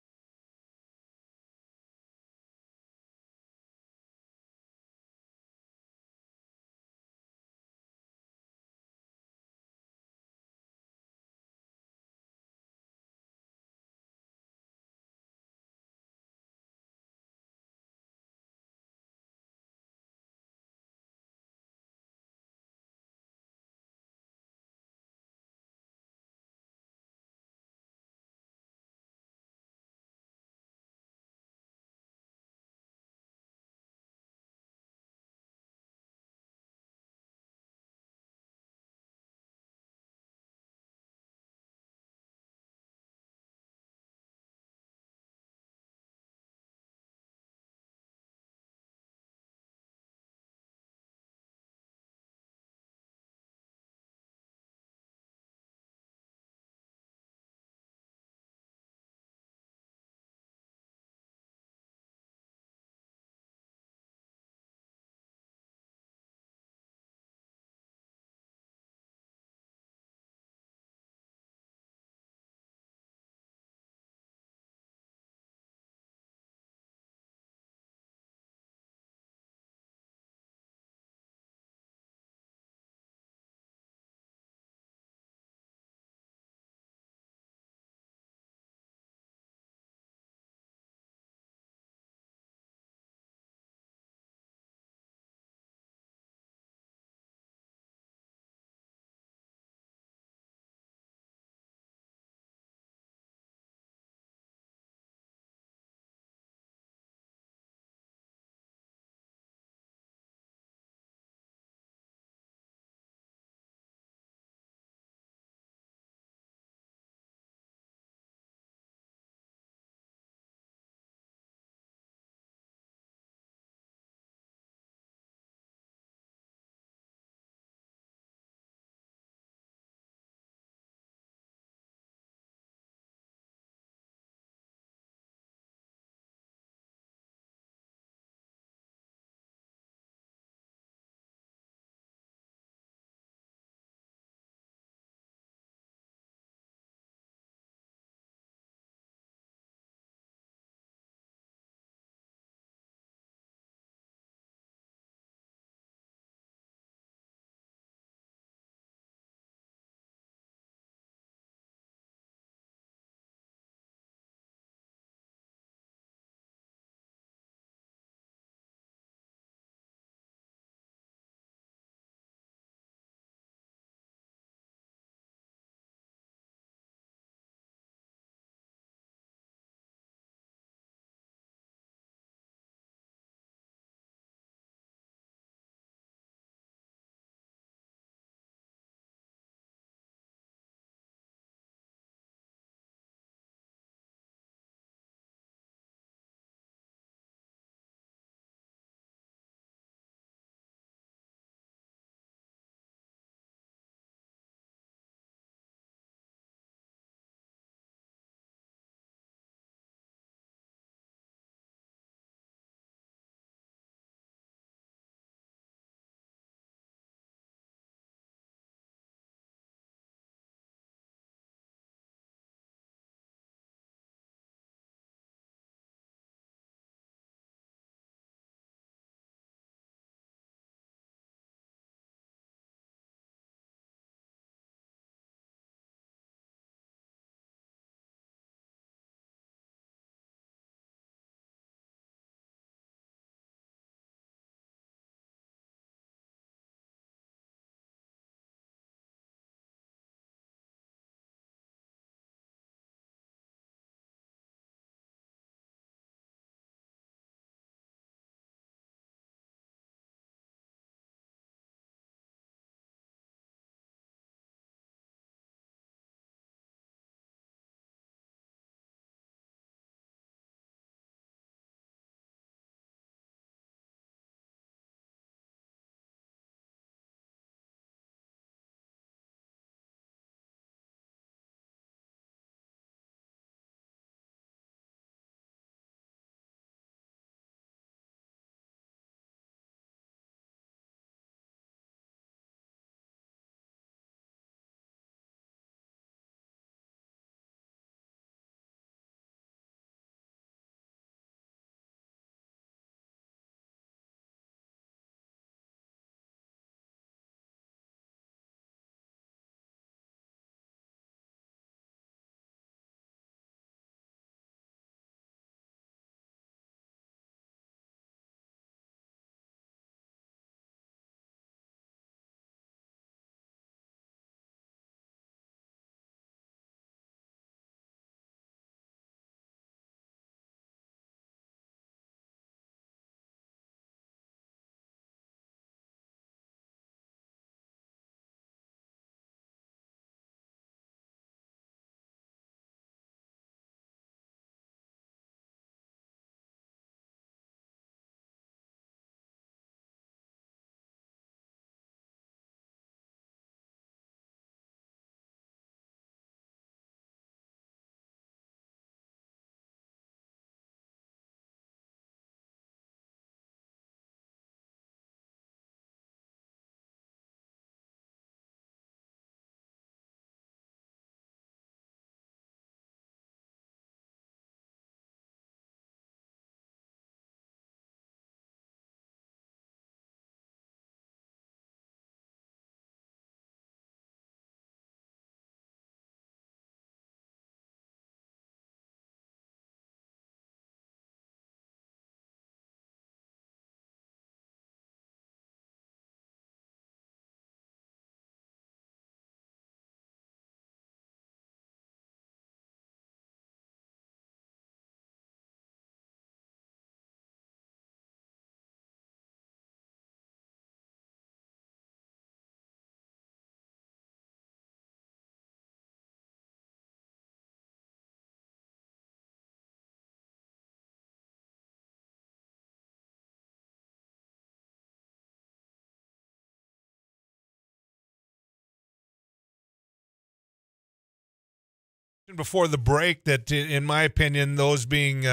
Before the break that, in my opinion, those being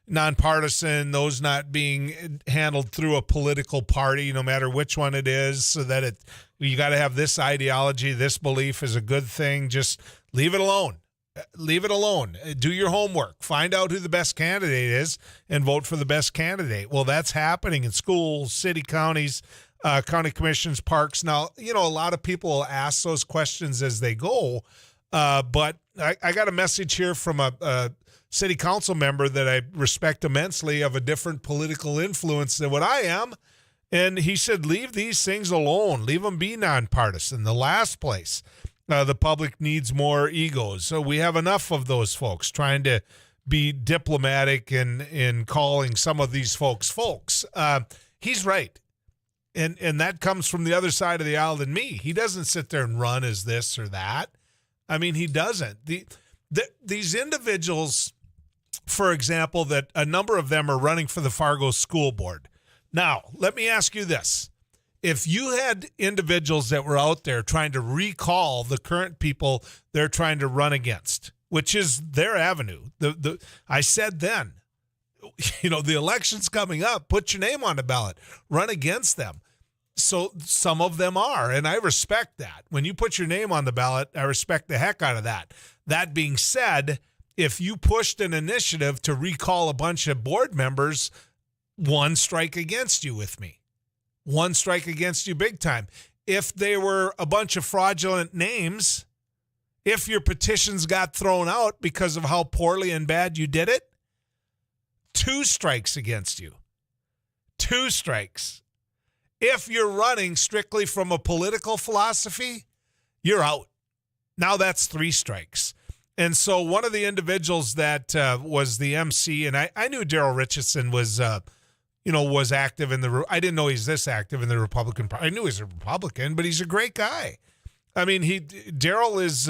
nonpartisan, those not being handled through a political party, no matter which one it is, so that you got to have this ideology, this belief is a good thing. Just leave it alone. Leave it alone. Do your homework. Find out who the best candidate is and vote for the best candidate. Well, that's happening in schools, city, counties, county commissions, parks. Now, a lot of people will ask those questions as they go, but I got a message here from a city council member that I respect immensely, of a different political influence than what I am. And he said, leave these things alone. Leave them be nonpartisan. The last place, the public needs more egos. So we have enough of those folks trying to be diplomatic in calling some of these folks. He's right. And that comes from the other side of the aisle than me. He doesn't sit there and run as this or that. I mean, he doesn't. These individuals, for example, that a number of them are running for the Fargo School Board. Now, let me ask you this. If you had individuals that were out there trying to recall the current people they're trying to run against, which is their avenue, I said then, the election's coming up, put your name on the ballot, run against them. So some of them are, and I respect that. When you put your name on the ballot, I respect the heck out of that. That being said, if you pushed an initiative to recall a bunch of board members, one strike against you with me. One strike against you big time. If they were a bunch of fraudulent names, if your petitions got thrown out because of how poorly and bad you did it, 2 strikes against you. 2 strikes. If you're running strictly from a political philosophy, you're out. Now that's 3 strikes. And so one of the individuals that was the MC, and I knew Daryl Richardson was, was active in the. I didn't know he's this active in the Republican Party. I knew he's a Republican, but he's a great guy. I mean, Daryl is,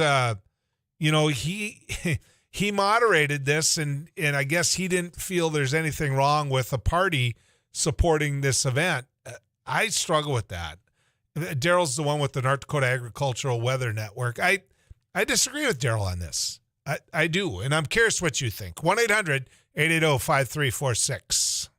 he moderated this, and I guess he didn't feel there's anything wrong with a party supporting this event. I struggle with that. Daryl's the one with the North Dakota Agricultural Weather Network. I disagree with Daryl on this. I do, and I'm curious what you think. 1-800-880-5346.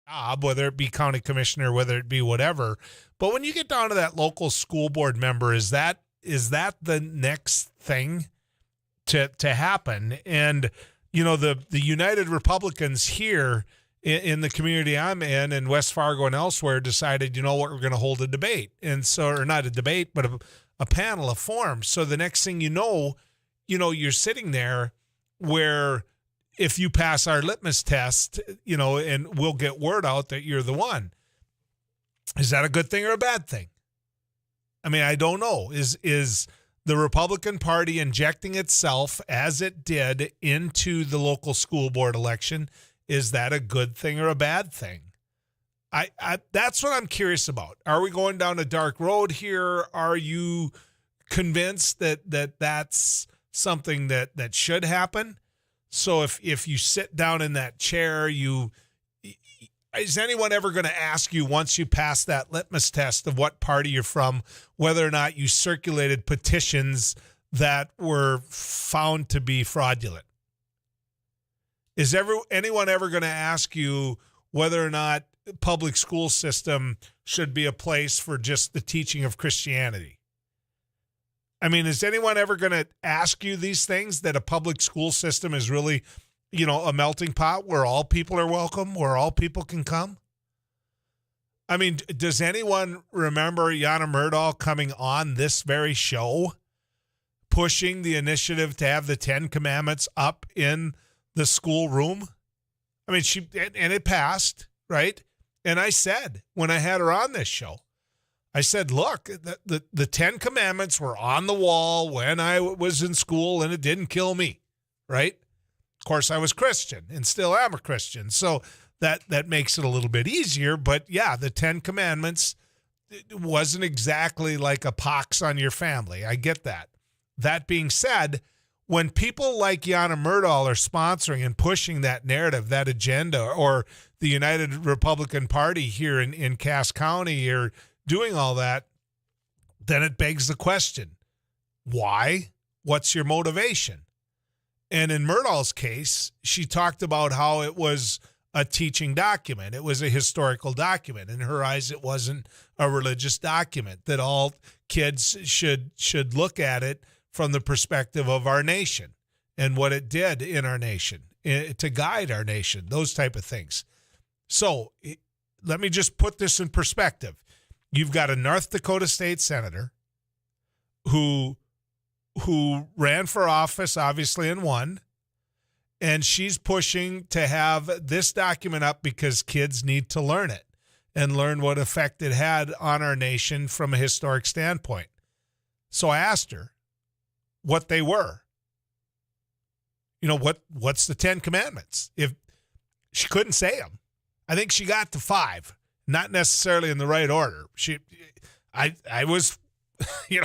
job, whether it be county commissioner, whether it be whatever. But when you get down to that local school board member, is that the next thing to happen? And, the United Republicans here in the community I'm in West Fargo and elsewhere decided, we're going to hold a debate. And so, or not a debate, but a panel of forms. So the next thing you're sitting there where if you pass our litmus test, and we'll get word out that you're the one. Is that a good thing or a bad thing? I mean, I don't know. Is the Republican Party injecting itself as it did into the local school board election? Is that a good thing or a bad thing? I that's what I'm curious about. Are we going down a dark road here? Are you convinced that that's something that should happen? So if you sit down in that chair, is anyone ever going to ask you once you pass that litmus test of what party you're from, whether or not you circulated petitions that were found to be fraudulent? Is anyone ever going to ask you whether or not the public school system should be a place for just the teaching of Christianity? I mean, is anyone ever going to ask you these things, that a public school system is really, a melting pot where all people are welcome, where all people can come? I mean, does anyone remember Jana Myrdal coming on this very show, pushing the initiative to have the 10 Commandments up in the schoolroom? I mean, and it passed, right? And I said, when I had her on this show, I said, look, the 10 Commandments were on the wall when I was in school, and it didn't kill me, right? Of course, I was Christian and still am a Christian, so that makes it a little bit easier. But, yeah, the 10 Commandments, it wasn't exactly like a pox on your family. I get that. That being said, when people like Jana Myrdal are sponsoring and pushing that narrative, that agenda, or the United Republican Party here in Cass County or doing all that, then it begs the question, why? What's your motivation? And in Myrdal's case, she talked about how it was a teaching document. It was a historical document. In her eyes, it wasn't a religious document, that all kids should look at it from the perspective of our nation and what it did in our nation to guide our nation, those type of things. So let me just put this in perspective. You've got a North Dakota state senator who ran for office, obviously, and won, and she's pushing to have this document up because kids need to learn it and learn what effect it had on our nation from a historic standpoint. So I asked her what they were. What's the 10 Commandments? If she couldn't say them, I think she got to 5. Not necessarily in the right order. I was,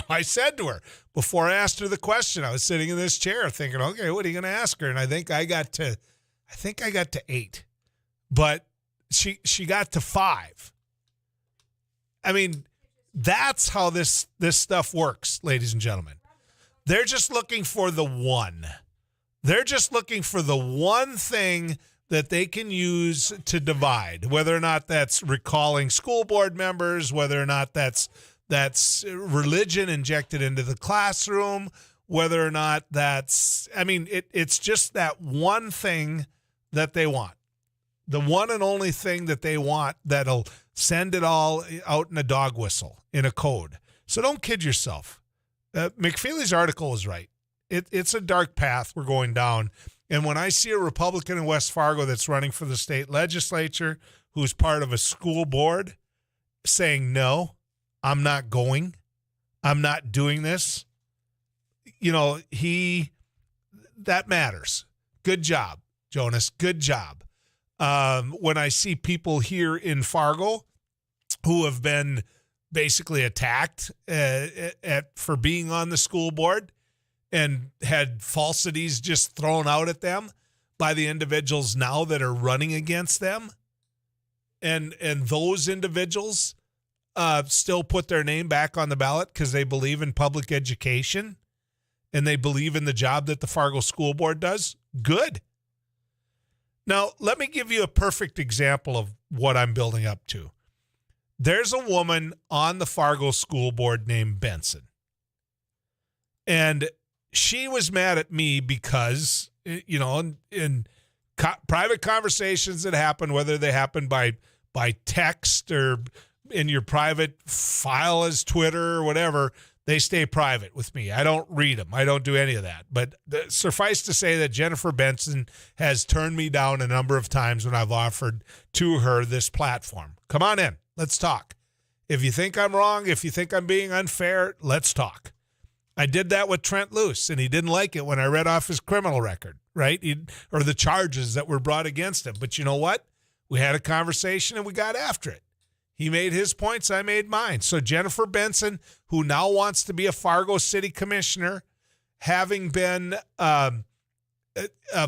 I said to her before I asked her the question, I was sitting in this chair thinking, okay, what are you going to ask her? And I think I got to 8, but she got to 5. I mean, that's how this stuff works, ladies and gentlemen. They're just looking for the one. They're just looking for the one thing that they can use to divide, whether or not that's recalling school board members, whether or not that's religion injected into the classroom, whether or not it's just that one thing that they want, the one and only thing that they want that'll send it all out in a dog whistle, in a code. So don't kid yourself. McFeely's article was right. It's a dark path we're going down. And when I see a Republican in West Fargo that's running for the state legislature, who's part of a school board, saying, no, I'm not going, I'm not doing this, that matters. Good job, Jonas. Good job. When I see people here in Fargo who have been basically attacked for being on the school board, and had falsities just thrown out at them by the individuals now that are running against them, and those individuals still put their name back on the ballot because they believe in public education and they believe in the job that the Fargo School Board does, good. Now, let me give you a perfect example of what I'm building up to. There's a woman on the Fargo school board named Benson. And she was mad at me because, in private conversations that happen, whether they happen by text or in your private file as Twitter or whatever, they stay private with me. I don't read them. I don't do any of that. But suffice to say that Jennifer Benson has turned me down a number of times when I've offered to her this platform. Come on in. Let's talk. If you think I'm wrong, if you think I'm being unfair, let's talk. I did that with Trent Luce, and he didn't like it when I read off his criminal record, right? Or the charges that were brought against him. But you know what? We had a conversation, and we got after it. He made his points, I made mine. So Jennifer Benson, who now wants to be a Fargo City Commissioner, having been a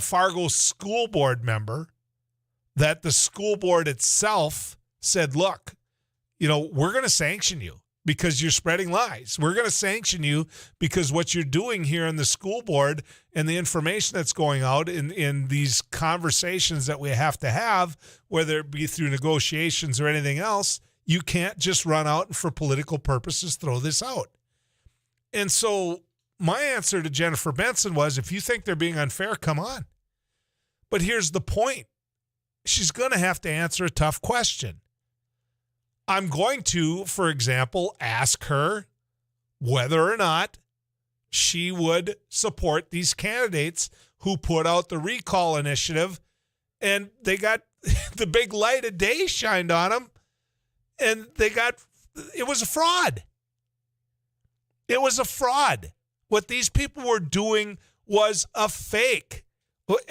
Fargo school board member, that the school board itself said, look, we're going to sanction you because you're spreading lies. We're going to sanction you because what you're doing here in the school board and the information that's going out in these conversations that we have to have, whether it be through negotiations or anything else, you can't just run out and for political purposes throw this out. And so my answer to Jennifer Benson was, if you think they're being unfair, come on. But here's the point. She's going to have to answer a tough question. I'm going to, for example, ask her whether or not she would support these candidates who put out the recall initiative and they got the big light of day shined on them and it was a fraud. It was a fraud. What these people were doing was a fake.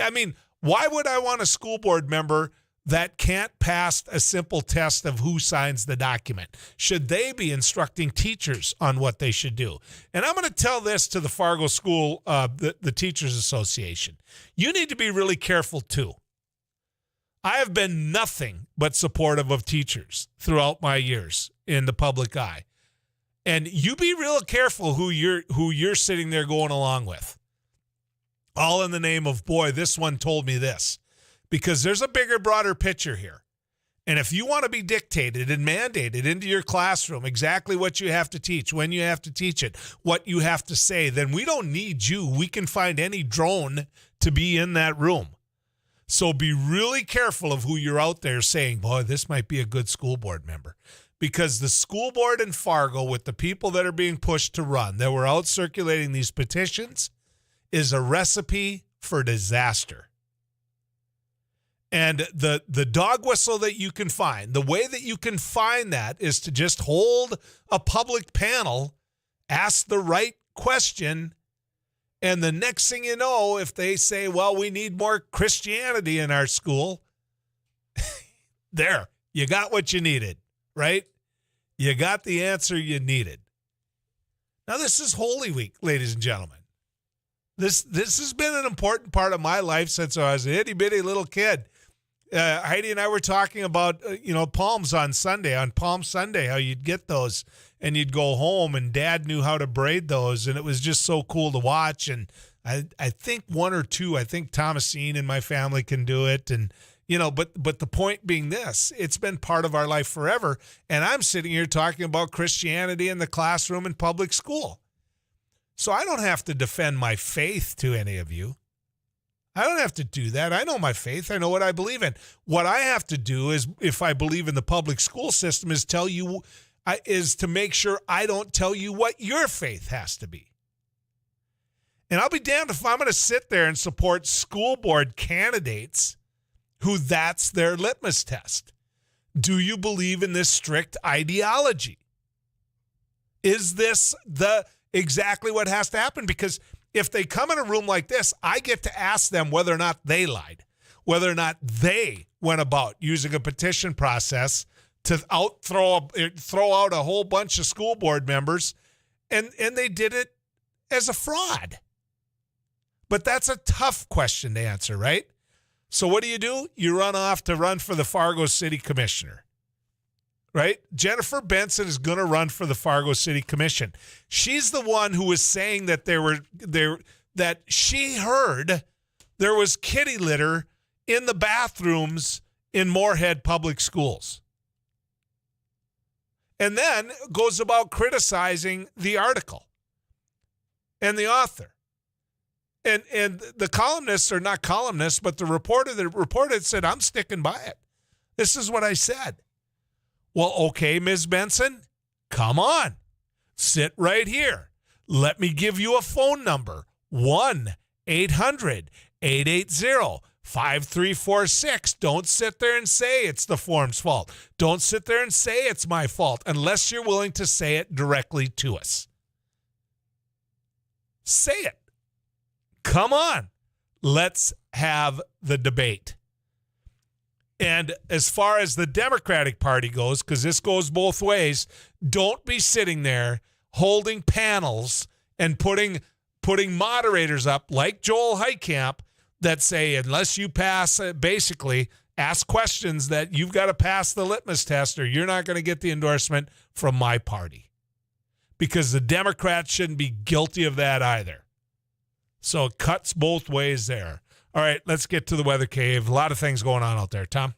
I mean, why would I want a school board member that can't pass a simple test of who signs the document? Should they be instructing teachers on what they should do? And I'm going to tell this to the Fargo School, the Teachers Association. You need to be really careful, too. I have been nothing but supportive of teachers throughout my years in the public eye. And you be real careful who you're sitting there going along with. All in the name of, boy, this one told me this. Because there's a bigger, broader picture here. And if you want to be dictated and mandated into your classroom exactly what you have to teach, when you have to teach it, what you have to say, then we don't need you. We can find any drone to be in that room. So be really careful of who you're out there saying, boy, this might be a good school board member. Because the school board in Fargo, with the people that are being pushed to run, that were out circulating these petitions, is a recipe for disaster. And the dog whistle that you can find, the way that you can find that is to just hold a public panel, ask the right question, and the next thing you know, if they say, well, we need more Christianity in our school, there, you got what you needed, right? You got the answer you needed. Now, this is Holy Week, ladies and gentlemen. This has been an important part of my life since I was a itty-bitty little kid. Heidi and I were talking about, palms on Palm Sunday, how you'd get those and you'd go home and Dad knew how to braid those. And it was just so cool to watch. And I think one or two, I think Thomasine and my family can do it. And, but the point being this, it's been part of our life forever. And I'm sitting here talking about Christianity in the classroom in public school. So I don't have to defend my faith to any of you. I don't have to do that. I know my faith. I know what I believe in. What I have to do is, if I believe in the public school system, is to make sure I don't tell you what your faith has to be. And I'll be damned if I'm going to sit there and support school board candidates who that's their litmus test. Do you believe in this strict ideology? Is this exactly what has to happen? Because if they come in a room like this, I get to ask them whether or not they lied, whether or not they went about using a petition process to throw out a whole bunch of school board members, and they did it as a fraud. But that's a tough question to answer, right? So what do? You run off to run for the Fargo City Commissioner, right? Jennifer Benson is going to run for the Fargo City Commission. She's the one who was saying that that she heard there was kitty litter in the bathrooms in Moorhead Public Schools. And then goes about criticizing the article and the author. And the columnists, or not columnists, but the reporter that reported said, I'm sticking by it. This is what I said. Well, okay, Ms. Benson, come on. Sit right here. Let me give you a phone number, 1-800-880-5346. Don't sit there and say it's the form's fault. Don't sit there and say it's my fault unless you're willing to say it directly to us. Say it. Come on. Let's have the debate. And as far as the Democratic Party goes, because this goes both ways, don't be sitting there holding panels and putting moderators up like Joel Heitkamp that say, unless you pass, basically ask questions that you've got to pass the litmus test or you're not going to get the endorsement from my party. Because the Democrats shouldn't be guilty of that either. So it cuts both ways there. All right, let's get to the weather cave. A lot of things going on out there. Tom?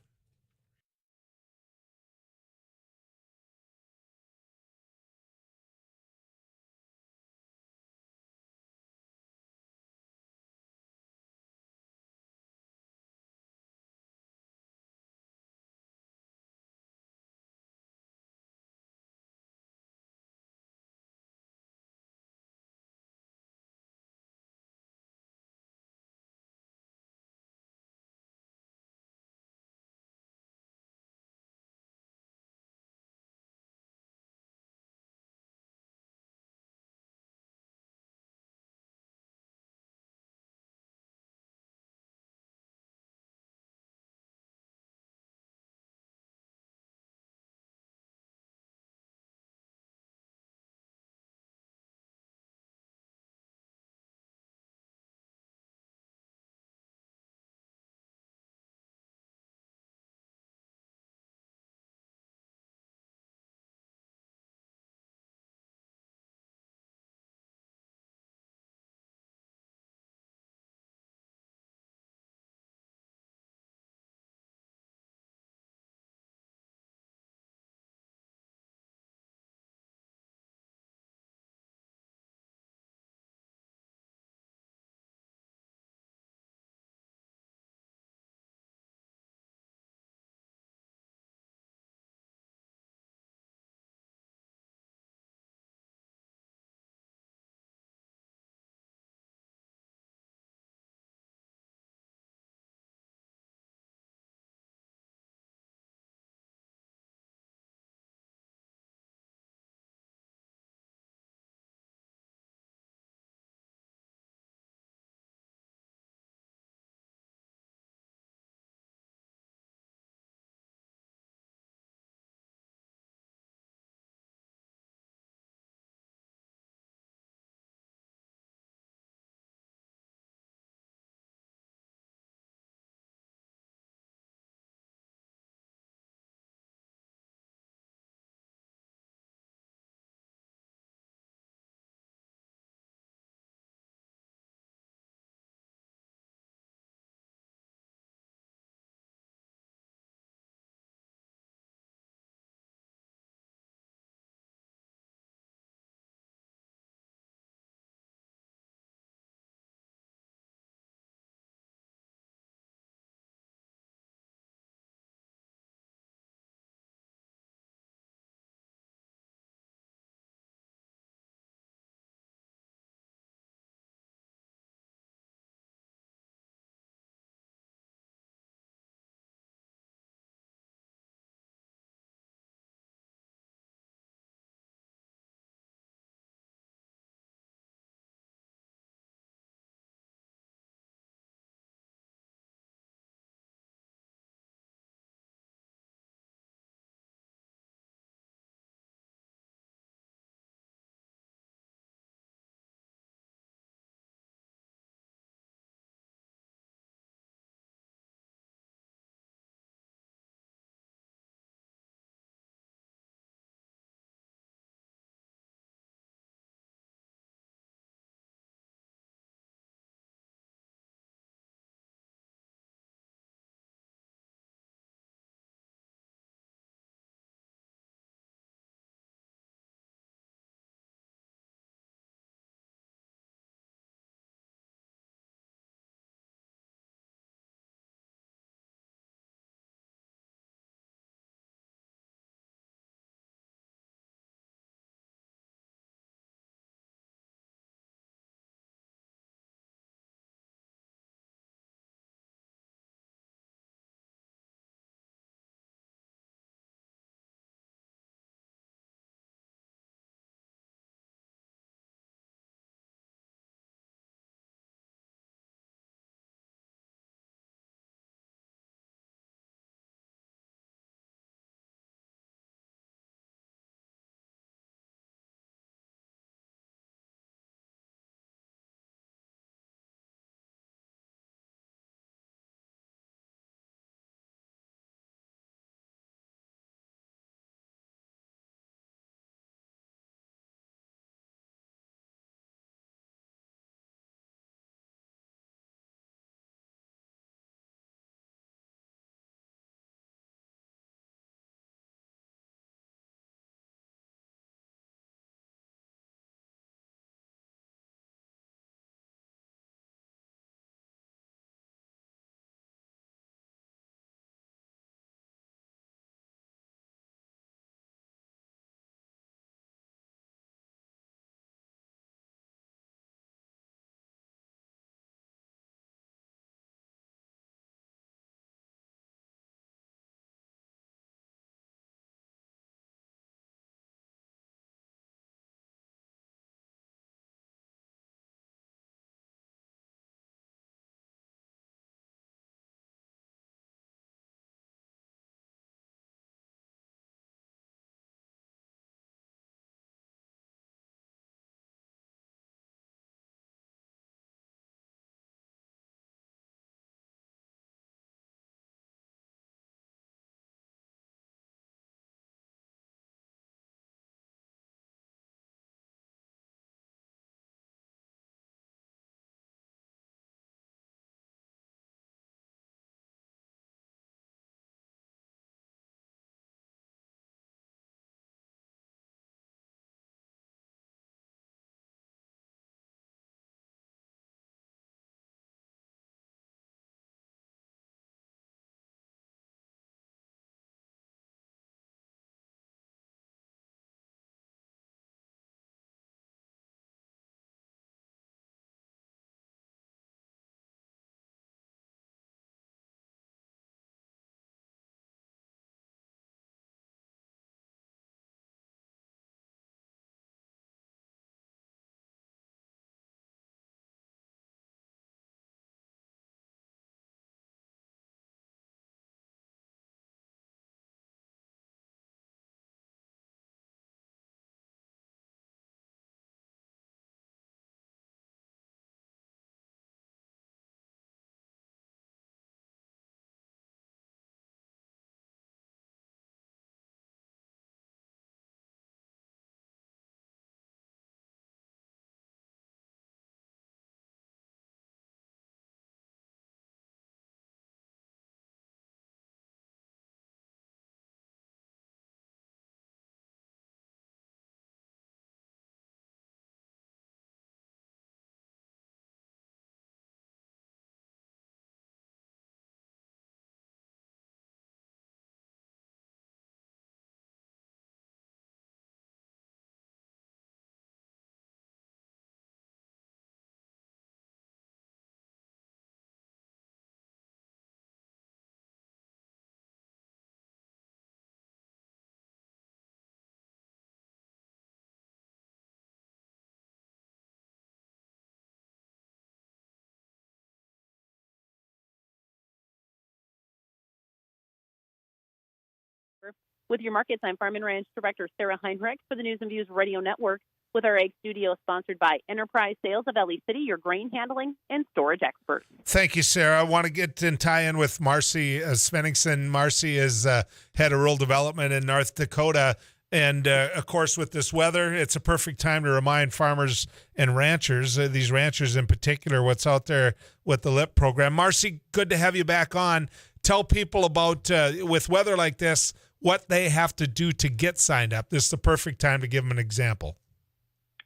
With your markets, I'm Farm and Ranch Director Sarah Heinrich for the News and Views Radio Network, with our Ag Studio sponsored by Enterprise Sales of LE City, your grain handling and storage expert. Thank you, Sarah. I want to get and tie in with Marcy Svenningson. Marcy is head of rural development in North Dakota. And, of course, with this weather, it's a perfect time to remind farmers and ranchers, these ranchers in particular, what's out there with the LIP program. Marcy, good to have you back on. Tell people about, with weather like this, what they have to do to get signed up. This is the perfect time to give them an example.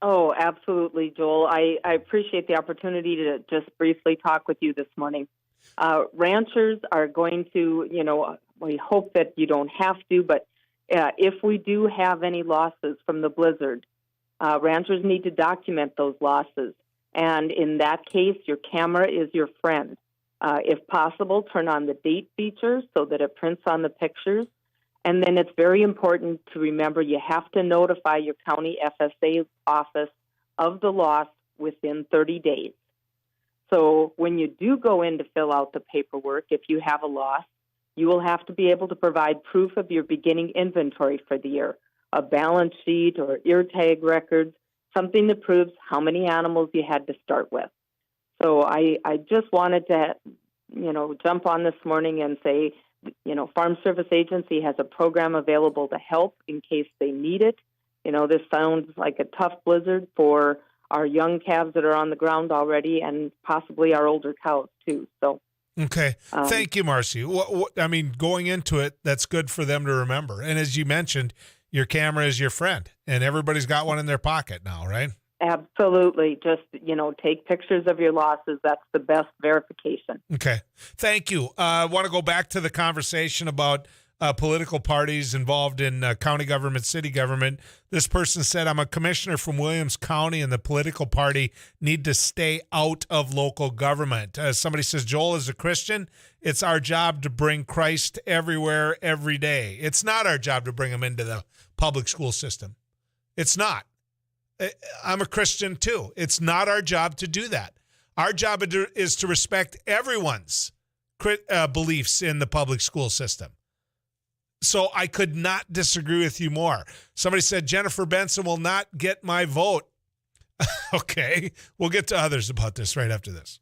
Oh, absolutely, Joel. I appreciate the opportunity to just briefly talk with you this morning. Ranchers are going to, we hope that you don't have to, but if we do have any losses from the blizzard, ranchers need to document those losses. And in that case, your camera is your friend. If possible, turn on the date feature so that it prints on the pictures. And then it's very important to remember you have to notify your county FSA office of the loss within 30 days. So when you do go in to fill out the paperwork, if you have a loss, you will have to be able to provide proof of your beginning inventory for the year, a balance sheet or ear tag records, something that proves how many animals you had to start with. So I just wanted to, jump on this morning and say, Farm Service Agency has a program available to help in case they need it. This sounds like a tough blizzard for our young calves that are on the ground already and possibly our older cows too. So, okay. Thank you, Marcy. Going into it, that's good for them to remember. And as you mentioned, your camera is your friend and everybody's got one in their pocket now, right? Absolutely. Just, take pictures of your losses. That's the best verification. Okay. Thank you. I want to go back to the conversation about political parties involved in county government, city government. This person said, I'm a commissioner from Williams County and the political party need to stay out of local government. Somebody says, Joel, as a Christian, it's our job to bring Christ everywhere, every day. It's not our job to bring him into the public school system. It's not. I'm a Christian too. It's not our job to do that. Our job is to respect everyone's beliefs in the public school system. So I could not disagree with you more. Somebody said Jennifer Benson will not get my vote. Okay, we'll get to others about this right after this.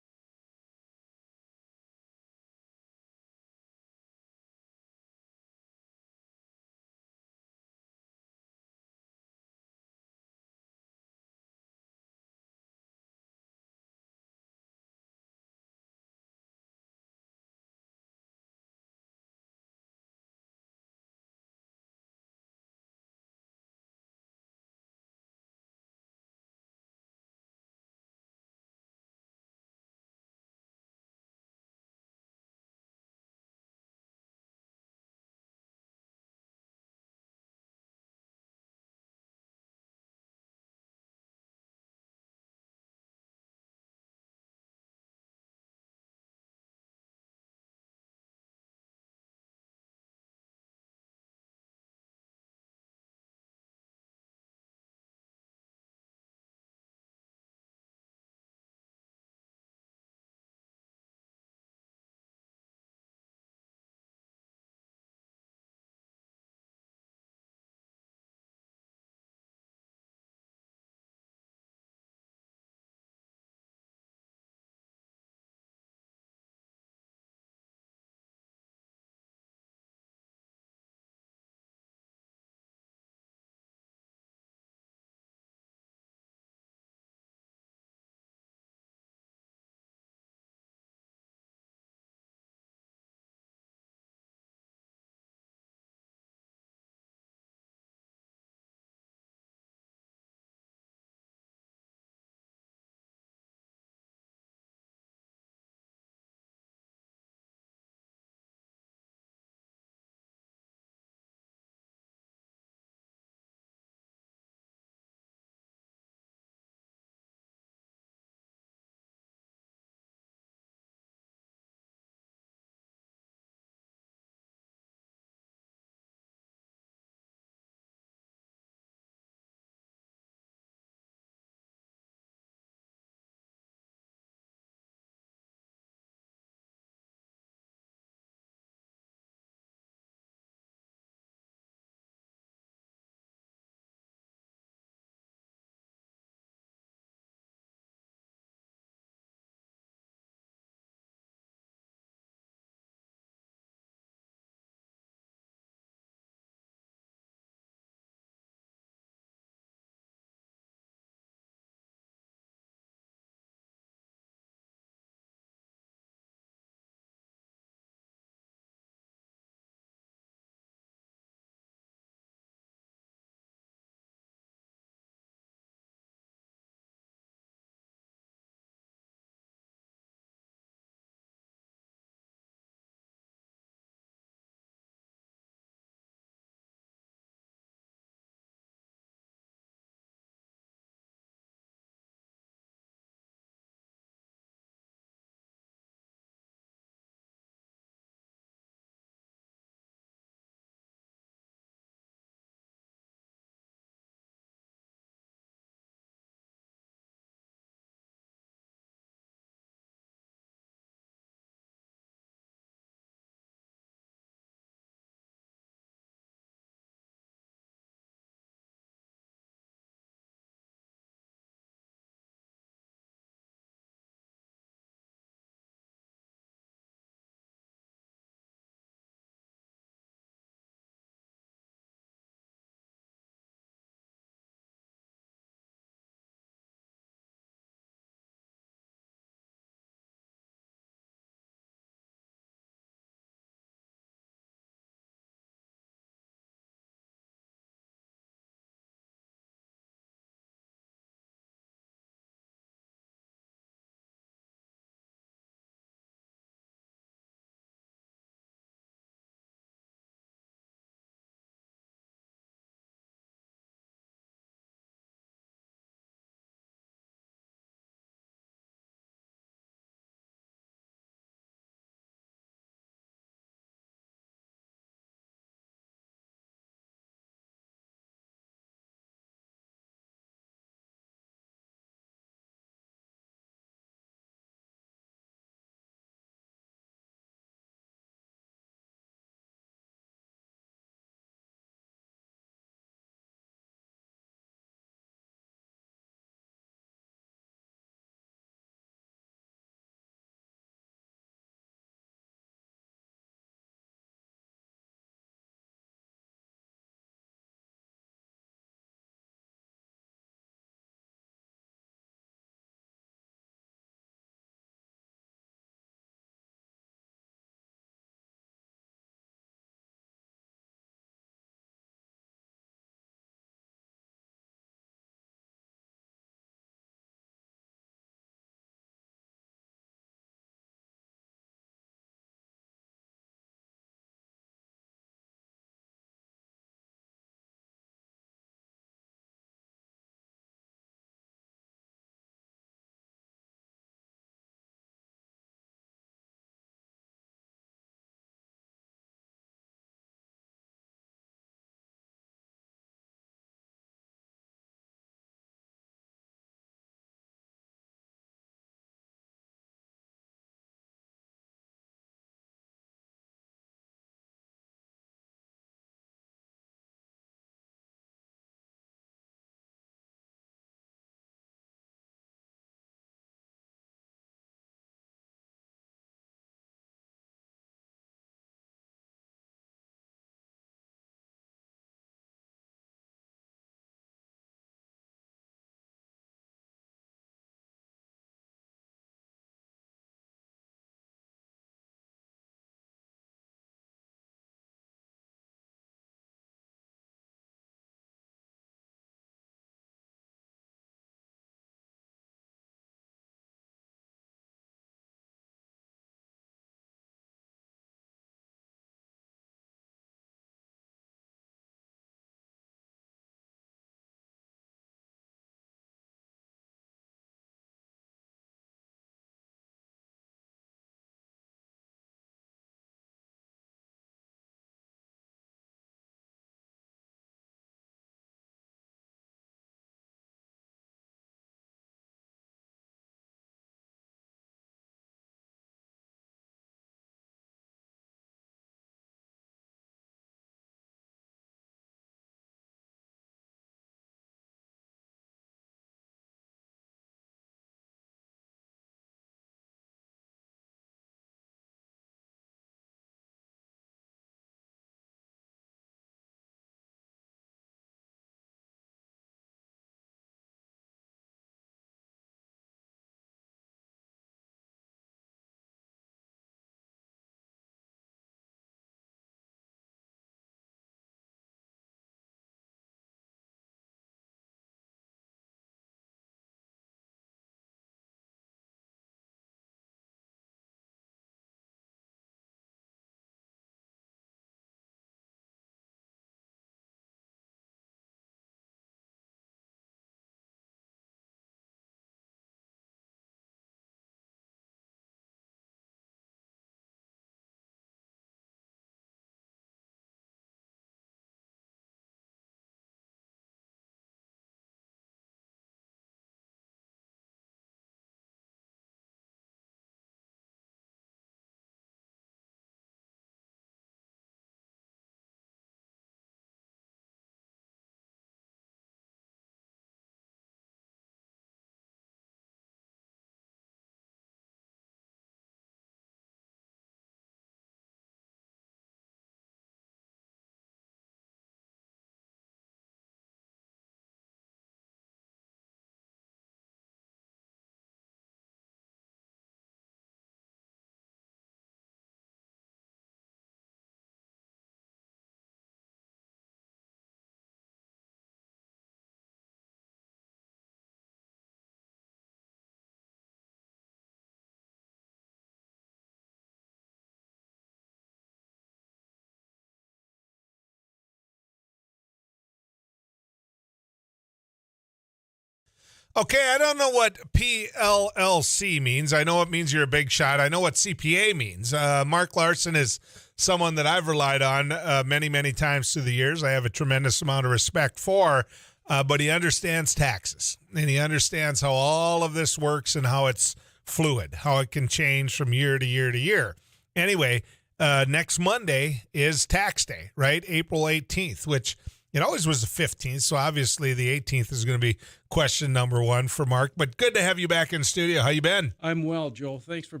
Okay, I don't know what PLLC means. I know it means you're a big shot. I know what CPA means. Mark Larson is someone that I've relied on many, many times through the years. I have a tremendous amount of respect for, but he understands taxes, and he understands how all of this works and how it's fluid, how it can change from year to year to year. Anyway, next Monday is tax day, right? April 18th, which it always was the 15th, so obviously the 18th is going to be question number one for Mark. But good to have you back in studio. How you been? I'm well, Joel. Thanks for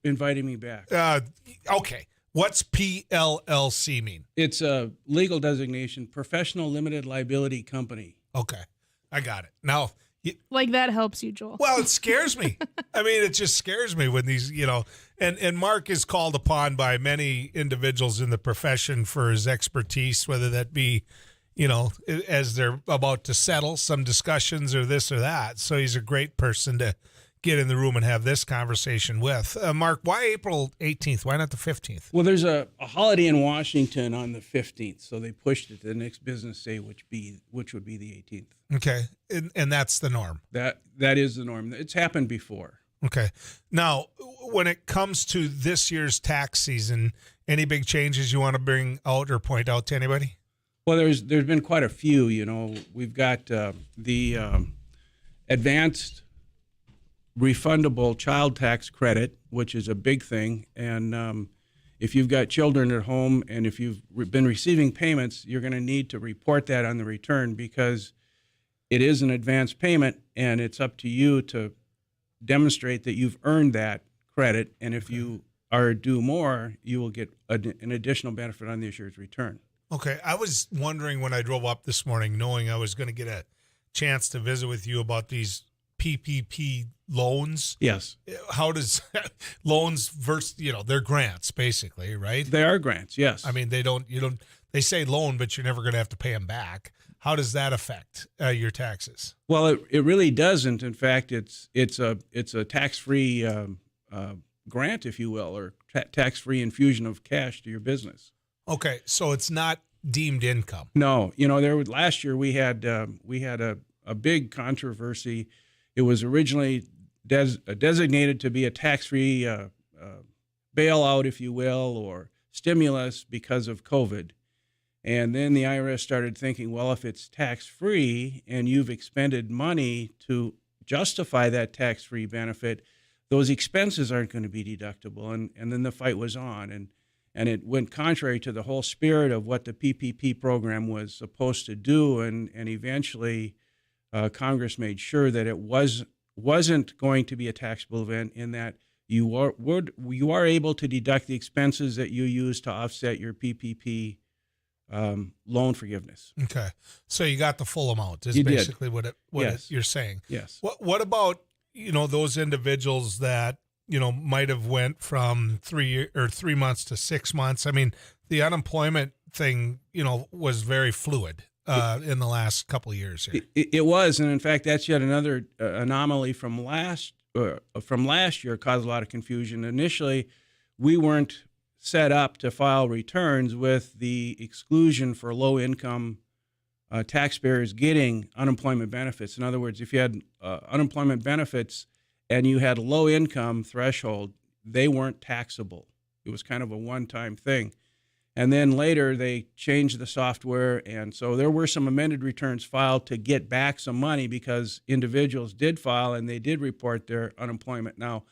inviting me back. Okay. What's PLLC mean? It's a legal designation, Professional Limited Liability Company. Okay. I got it. Now, like that helps you, Joel. well, it scares me. I mean, it just scares me when these, and Mark is called upon by many individuals in the profession for his expertise, whether that be, as they're about to settle some discussions or this or that. So he's a great person to get in the room and have this conversation with. Mark, why April 18th? Why not the 15th? Well, there's a holiday in Washington on the 15th, so they pushed it to the next business day, which would be the 18th. Okay, and that's the norm. That is the norm. It's happened before. Okay. Now, when it comes to this year's tax season, any big changes you want to bring out or point out to anybody? Well, there's been quite a few. We've got the advanced refundable child tax credit, which is a big thing. And if you've got children at home and if you've been receiving payments, you're going to need to report that on the return because it is an advance payment, and it's up to you to demonstrate that you've earned that credit. And if you are due more, you will get an additional benefit on the issuer's return. Okay. I was wondering when I drove up this morning, knowing I was going to get a chance to visit with you about these PPP loans. Yes. How does loans versus, they're grants basically, right? They are grants, yes. I mean, they say loan, but you're never going to have to pay them back. How does that affect your taxes? Well, it really doesn't. In fact, it's a tax-free grant, if you will, or tax-free infusion of cash to your business. Okay, so it's not deemed income. No, last year we had a big controversy. It was originally designated to be a tax-free bailout, if you will, or stimulus because of COVID. And then the IRS started thinking, well, if it's tax-free and you've expended money to justify that tax-free benefit, those expenses aren't going to be deductible. And then the fight was on. And it went contrary to the whole spirit of what the PPP program was supposed to do. And eventually Congress made sure that it wasn't going to be a taxable event, in that you are able to deduct the expenses that you use to offset your PPP loan forgiveness. Okay, so you got the full amount. Is you basically did. what you're saying. Yes. What about those individuals that might have went from 3 months to 6 months? I mean, the unemployment thing was very fluid in the last couple of years here. It was, and in fact, that's yet another anomaly from last year. Caused a lot of confusion. Initially, we weren't set up to file returns with the exclusion for low-income taxpayers getting unemployment benefits. In other words, if you had unemployment benefits and you had a low-income threshold, they weren't taxable. It was kind of a one-time thing. And then later they changed the software, and so there were some amended returns filed to get back some money because individuals did file and they did report their unemployment. Now,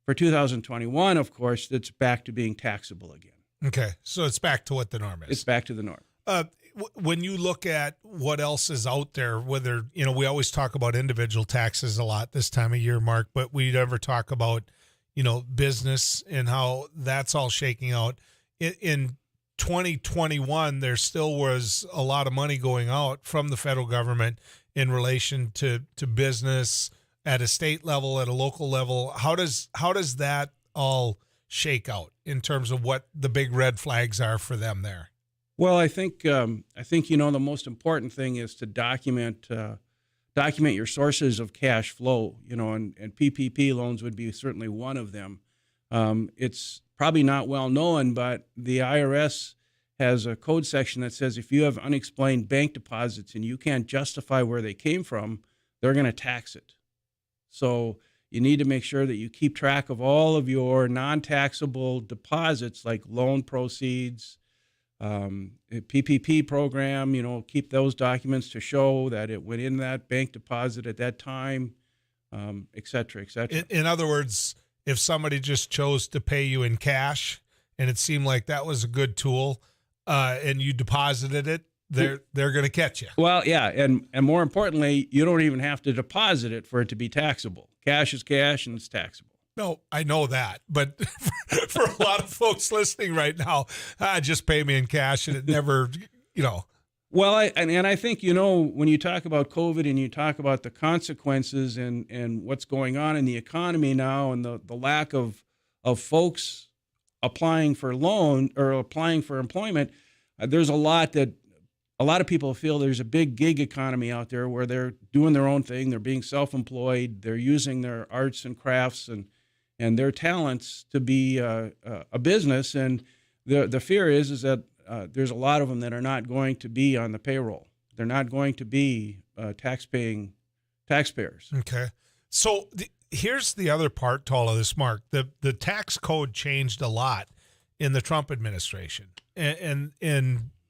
for 2021, of course, it's back to being taxable again. Okay, so it's back to what the norm is. It's back to the norm. When you look at what else is out there, whether, we always talk about individual taxes a lot this time of year, Mark, but we never talk about, business and how that's all shaking out. In 2021, there still was a lot of money going out from the federal government in relation to business at a state level, at a local level. How does that all shake out in terms of what the big red flags are for them there? Well, I think the most important thing is to document your sources of cash flow. And PPP loans would be certainly one of them. It's probably not well known, but the IRS has a code section that says if you have unexplained bank deposits and you can't justify where they came from, they're going to tax it. So you need to make sure that you keep track of all of your non-taxable deposits, like loan proceeds, PPP program, keep those documents to show that it went in that bank deposit at that time, et cetera, et cetera. In other words, if somebody just chose to pay you in cash and it seemed like that was a good tool, and you deposited it, they're going to catch you. Well, yeah, and more importantly, you don't even have to deposit it for it to be taxable. Cash is cash, and it's taxable. No, I know that, but for a lot of folks listening right now, just pay me in cash, and it never, Well, I think, when you talk about COVID and you talk about the consequences and what's going on in the economy now and the lack of folks applying for loan or applying for employment, there's a lot of people feel there's a big gig economy out there where they're doing their own thing. They're being self-employed. They're using their arts and crafts and their talents to be a business. And the fear is that there's a lot of them that are not going to be on the payroll. They're not going to be taxpaying taxpayers. Okay. So here's the other part to all of this, Mark. The tax code changed a lot in the Trump administration, and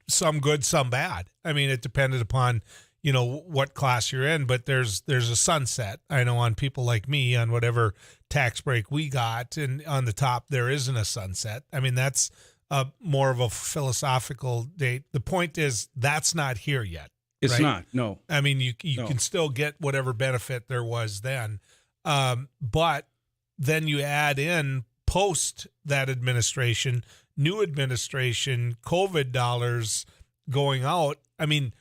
some good, some bad. I mean, it depended upon, what class you're in, but there's a sunset, I know, on people like me on whatever tax break we got, and on the top there isn't a sunset. I mean, that's more of a philosophical date. The point is that's not here yet. It's right? not, no. I mean, you No. can still get whatever benefit there was then, but then you add in post that administration, new administration, COVID dollars going out. I mean,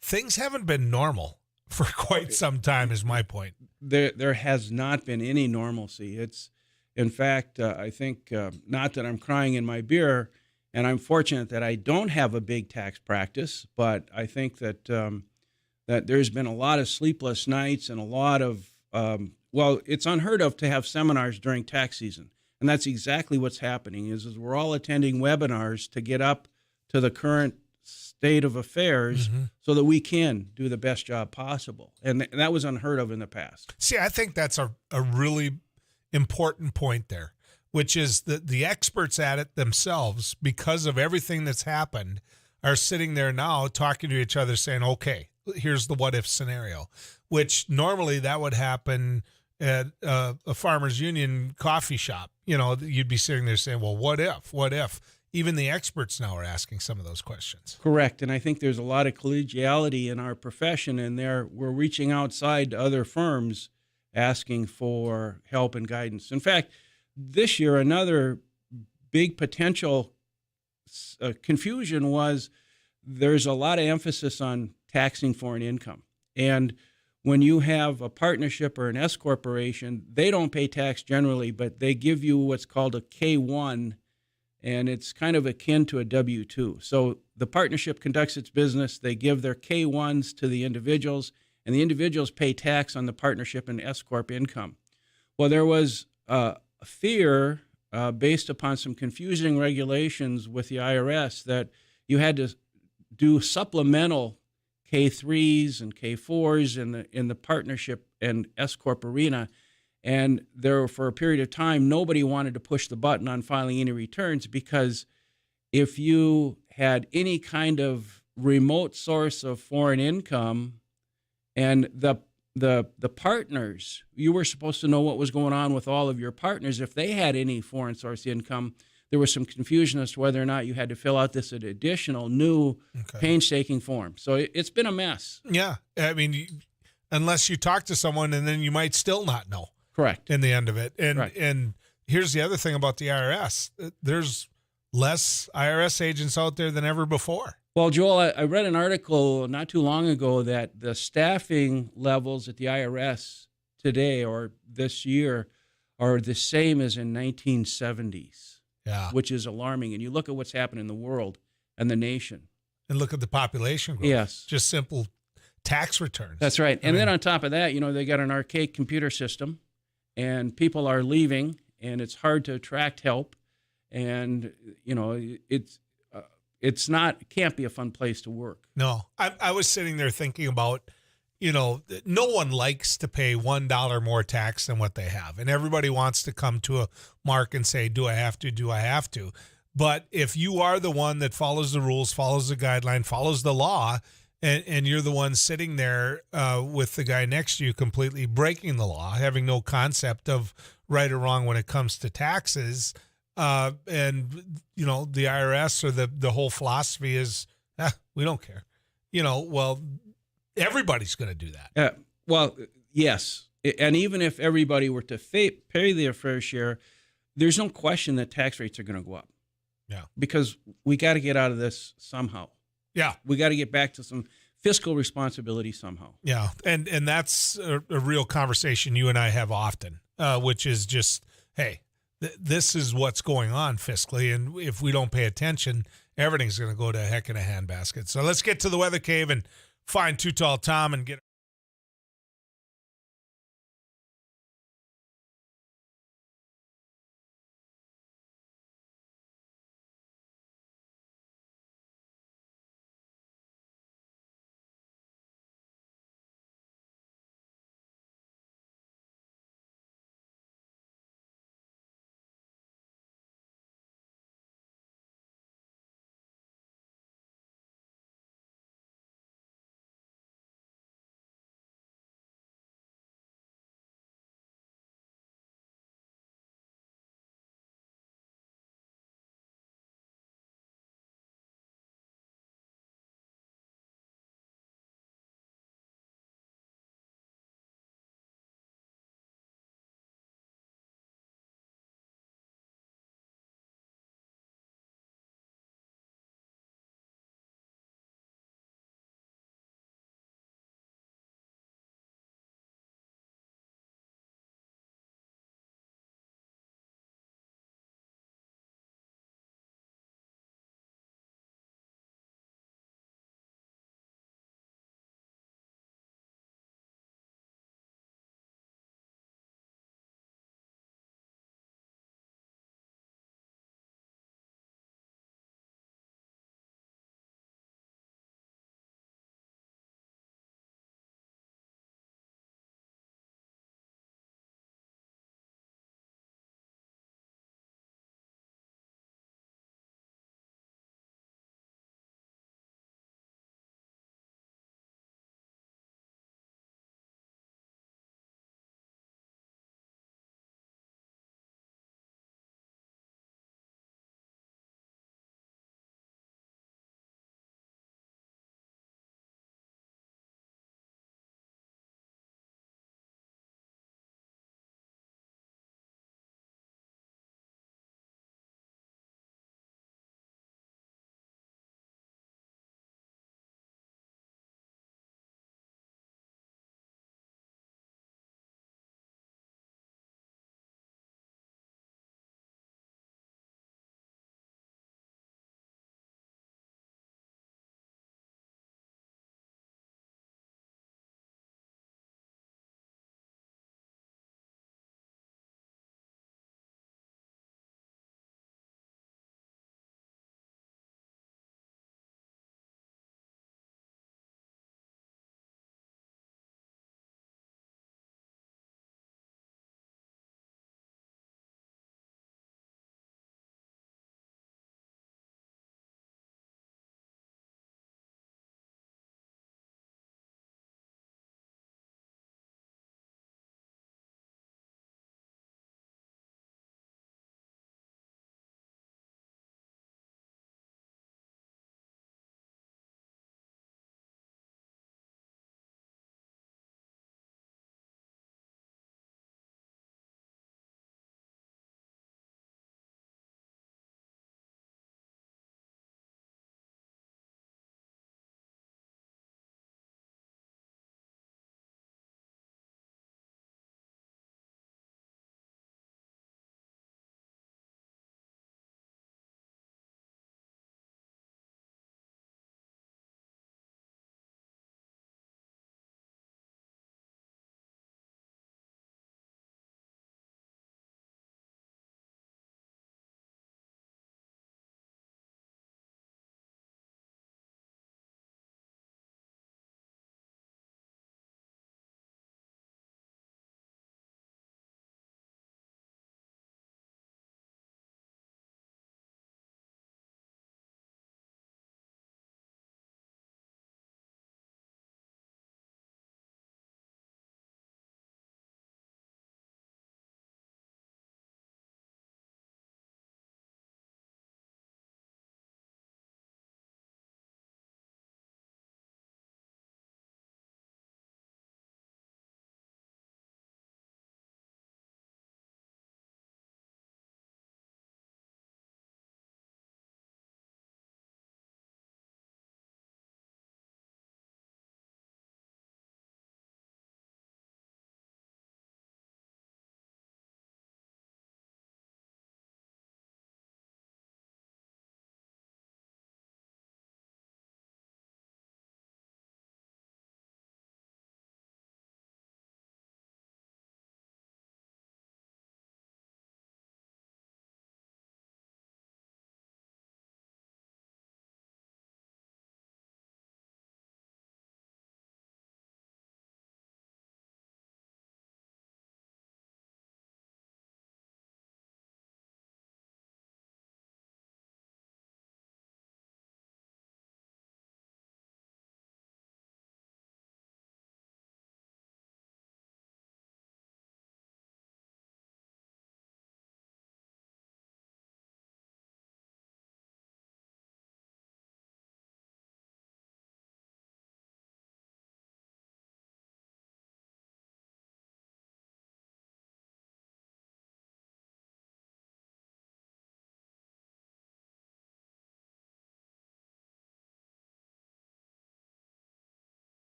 things haven't been normal for quite some time, is my point. There has not been any normalcy. It's, in fact, I think, not that I'm crying in my beer, and I'm fortunate that I don't have a big tax practice, but I think that that there's been a lot of sleepless nights and a lot of, it's unheard of to have seminars during tax season. And that's exactly what's happening is we're all attending webinars to get up to the current state of affairs so that we can do the best job possible. And that was unheard of in the past. See, I think that's a really important point there, which is that the experts at it themselves, because of everything that's happened, are sitting there now talking to each other saying, okay, here's the what if scenario, which normally that would happen at a farmers union coffee shop. You'd be sitting there saying, well, what if? Even the experts now are asking some of those questions. Correct. And I think there's a lot of collegiality in our profession, and we're reaching outside to other firms asking for help and guidance. In fact, this year, another big potential confusion was there's a lot of emphasis on taxing foreign income. And when you have a partnership or an S corporation, they don't pay tax generally, but they give you what's called a K-1, and it's kind of akin to a W-2. So the partnership conducts its business. They give their K-1s to the individuals, and the individuals pay tax on the partnership and S corp income. Well, there was a fear based upon some confusing regulations with the IRS that you had to do supplemental K3s and K4s in the partnership and S corp arena. And there, for a period of time, nobody wanted to push the button on filing any returns, because if you had any kind of remote source of foreign income and the partners, you were supposed to know what was going on with all of your partners. If they had any foreign source income, there was some confusion as to whether or not you had to fill out this additional new painstaking form. So it's been a mess. Yeah. I mean, unless you talk to someone, and then you might still not know. Correct. In the end of it. And Right. and here's the other thing about the IRS. There's less IRS agents out there than ever before. Well, Joel, I read an article not too long ago that the staffing levels at the IRS today or this year are the same as in 1970s. Yeah. Which is alarming. And you look at what's happened in the world and the nation. And look at the population growth. Yes. Just simple tax returns. That's right. And then on top of that, they got an archaic computer system, and people are leaving, and it's hard to attract help. And, it can't be a fun place to work. No. I was sitting there thinking about, no one likes to pay $1 more tax than what they have. And everybody wants to come to a mark and say, do I have to? Do I have to? But if you are the one that follows the rules, follows the guideline, follows the law, and you're the one sitting there with the guy next to you completely breaking the law, having no concept of right or wrong when it comes to taxes, and the IRS or the whole philosophy is, we don't care. Well, everybody's going to do that. Well, yes. And even if everybody were to pay their fair share, there's no question that tax rates are going to go up. Yeah. Because we got to get out of this somehow. Yeah. We got to get back to some fiscal responsibility somehow. Yeah. And that's a real conversation you and I have often, which is just, hey, this is what's going on fiscally. And if we don't pay attention, everything's going to go to heck in a handbasket. So let's get to the weather cave and find Too Tall Tom and get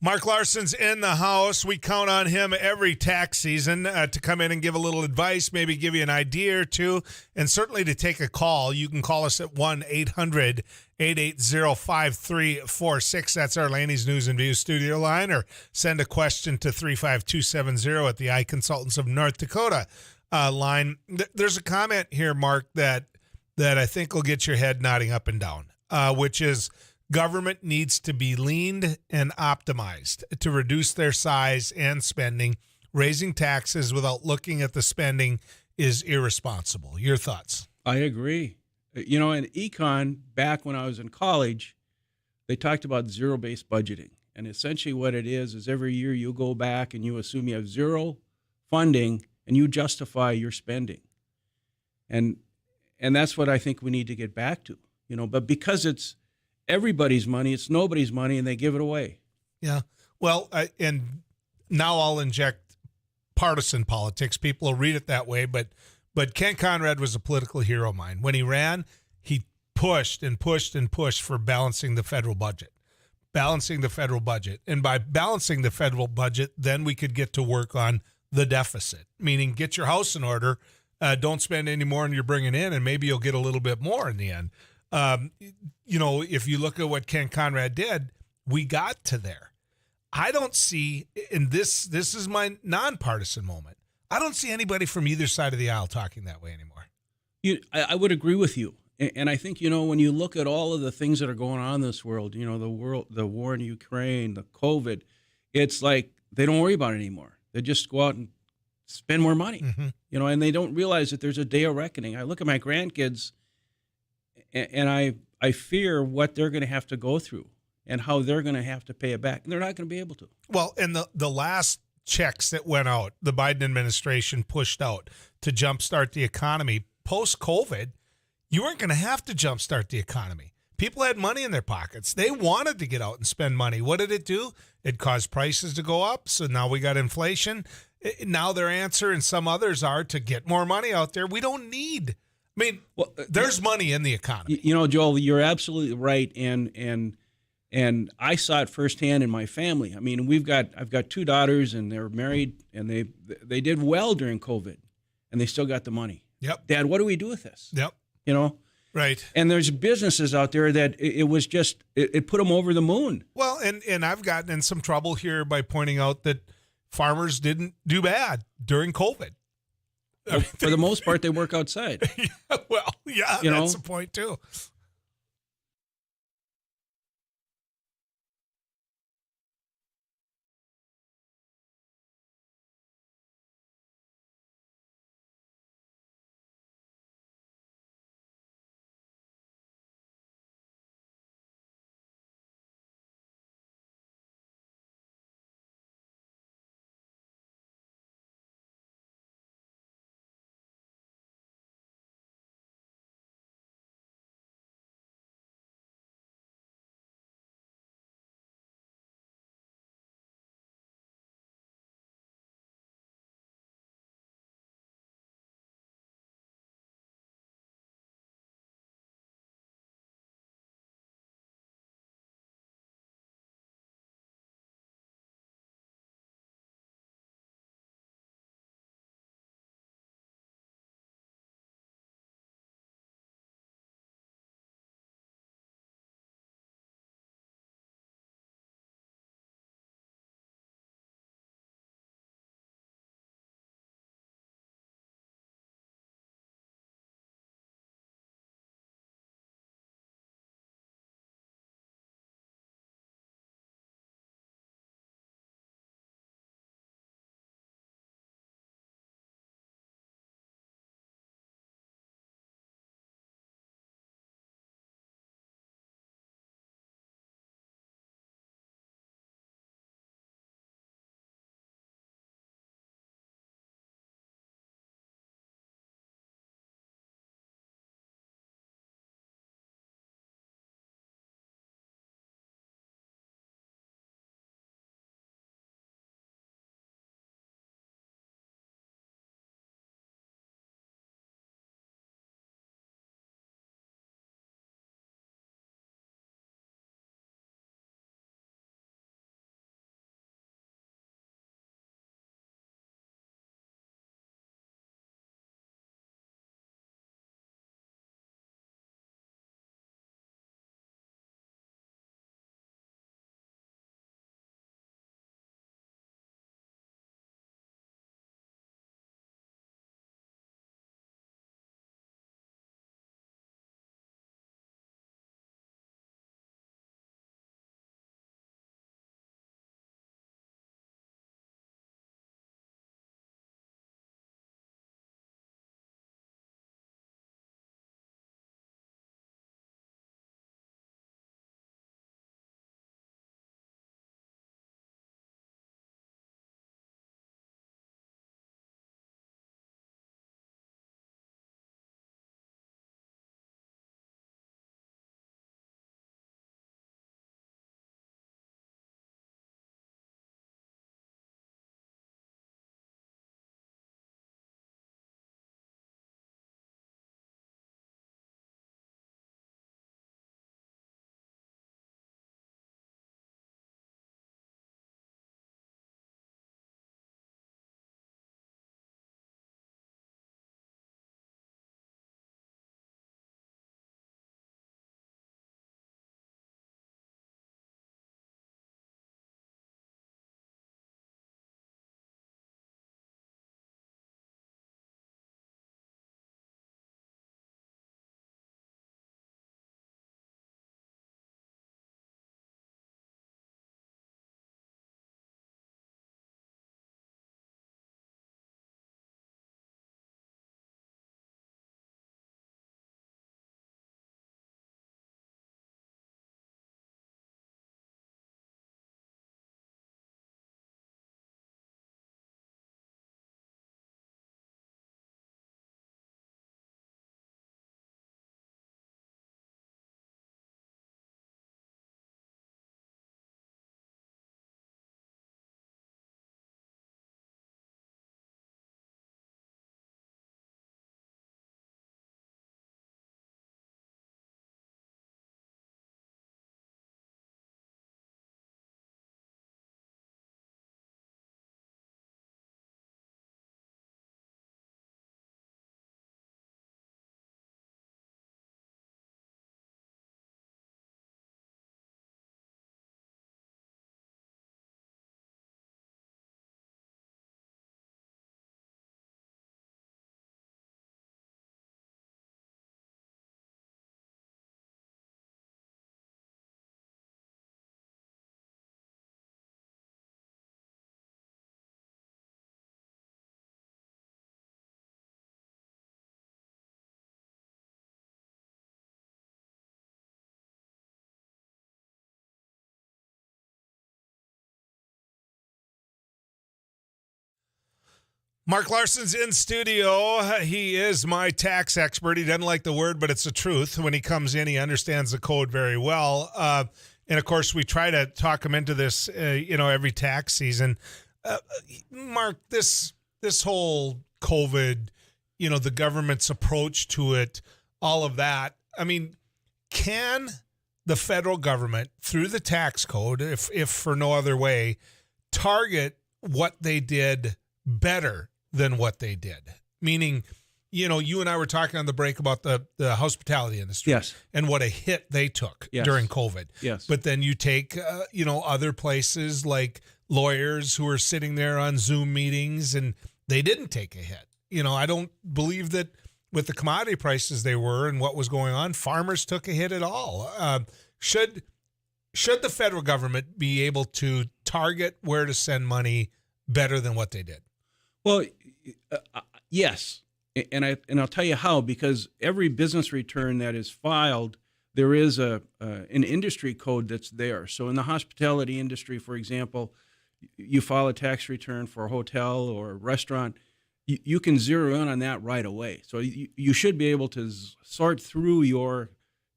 Mark Larson's in the house. We count on him every tax season to come in and give a little advice, maybe give you an idea or two, and certainly to take a call. You can call us at 1-800-880-5346. That's our Laney's News and Views studio line, or send a question to 35270 at the Eye Consultants of North Dakota line. There's a comment here, Mark, that I think will get your head nodding up and down, which is, government needs to be leaned and optimized to reduce their size and spending. Raising taxes without looking at the spending is irresponsible. Your thoughts? I agree. You know, in econ, back when I was in college, they talked about zero-based budgeting. And essentially what it is every year you go back and you assume you have zero funding and you justify your spending. And that's what I think we need to get back to, you know, but because it's everybody's money, it's nobody's money, and they give it away. Yeah. Well, and now I'll inject partisan politics. People will read it that way, but Ken Conrad was a political hero of mine. When he ran, he pushed and pushed and pushed for balancing the federal budget. And by balancing the federal budget, then we could get to work on the deficit, meaning get your house in order, don't spend any more than you're bringing in, and maybe you'll get a little bit more in the end. You know, if you look at what Ken Conrad did, we got to there. I don't see, and this is my nonpartisan moment, I don't see anybody from either side of the aisle talking that way anymore. I would agree with you. And I think, you know, when you look at all of the things that are going on in this world, you know, the war in Ukraine, the COVID, it's like they don't worry about it anymore. They just go out and spend more money, you know, and they don't realize that there's a day of reckoning. I look at my grandkids, and I fear what they're going to have to go through and how they're going to have to pay it back. And they're not going to be able to. Well, and the last checks that went out, the Biden administration pushed out to jumpstart the economy post-COVID, you weren't going to have to jumpstart the economy. People had money in their pockets. They wanted to get out and spend money. What did it do? It caused prices to go up. So now we got inflation. Now their answer and some others are to get more money out there. We don't need. I mean, there's money in the economy. You know, Joel, you're absolutely right, and I saw it firsthand in my family. I mean, I've got two daughters, and they're married, and they did well during COVID, and they still got the money. Yep. Dad, what do we do with this? Yep. You know. Right. And there's businesses out there that it was just it put them over the moon. Well, and I've gotten in some trouble here by pointing out that farmers didn't do bad during COVID. For the most part, they work outside. Well, yeah, that's the point too. Mark Larson's in studio. He is my tax expert. He doesn't like the word, but it's the truth. When he comes in, he understands the code very well. And, of course, we try to talk him into this, every tax season. Mark, this whole COVID, the government's approach to it, all of that, I mean, can the federal government, through the tax code, if for no other way, target what they did better than what they did? Meaning, you and I were talking on the break about the hospitality industry. Yes. And what a hit they took during COVID. Yes. But then you take, other places like lawyers who are sitting there on Zoom meetings and they didn't take a hit. I don't believe that with the commodity prices they were and what was going on, farmers took a hit at all. Should the federal government be able to target where to send money better than what they did? Well, yes, and I'll tell you how, because every business return that is filed, there is an industry code that's there. So in the hospitality industry, for example, you file a tax return for a hotel or a restaurant, you can zero in on that right away. So you should be able to sort through your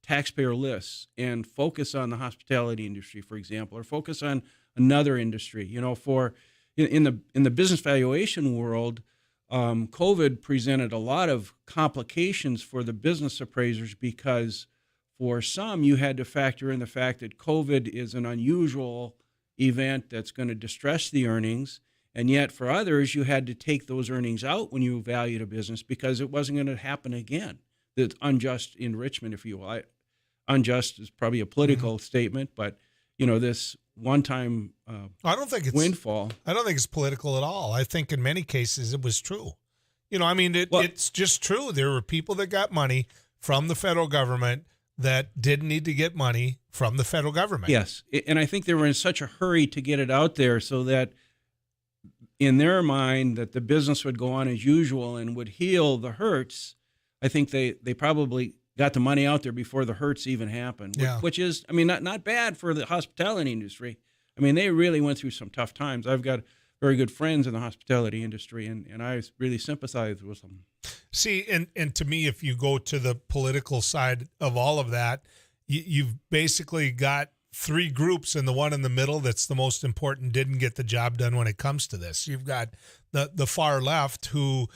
taxpayer lists and focus on the hospitality industry, for example, or focus on another industry. In the business valuation world, COVID presented a lot of complications for the business appraisers because for some you had to factor in the fact that COVID is an unusual event that's going to distress the earnings, and yet for others you had to take those earnings out when you valued a business because it wasn't going to happen again. The unjust enrichment, if you will. Unjust is probably a political statement, but this one-time windfall. I don't think it's political at all. I think in many cases it was true. It's just true. There were people that got money from the federal government that didn't need to get money from the federal government. Yes, and I think they were in such a hurry to get it out there so that in their mind that the business would go on as usual and would heal the hurts. I think they probably got the money out there before the hurts even happened, which is, not bad for the hospitality industry. They really went through some tough times. I've got very good friends in the hospitality industry, and I really sympathize with them. See, and to me, if you go to the political side of all of that, you've basically got three groups, and the one in the middle that's the most important didn't get the job done when it comes to this. You've got the far left who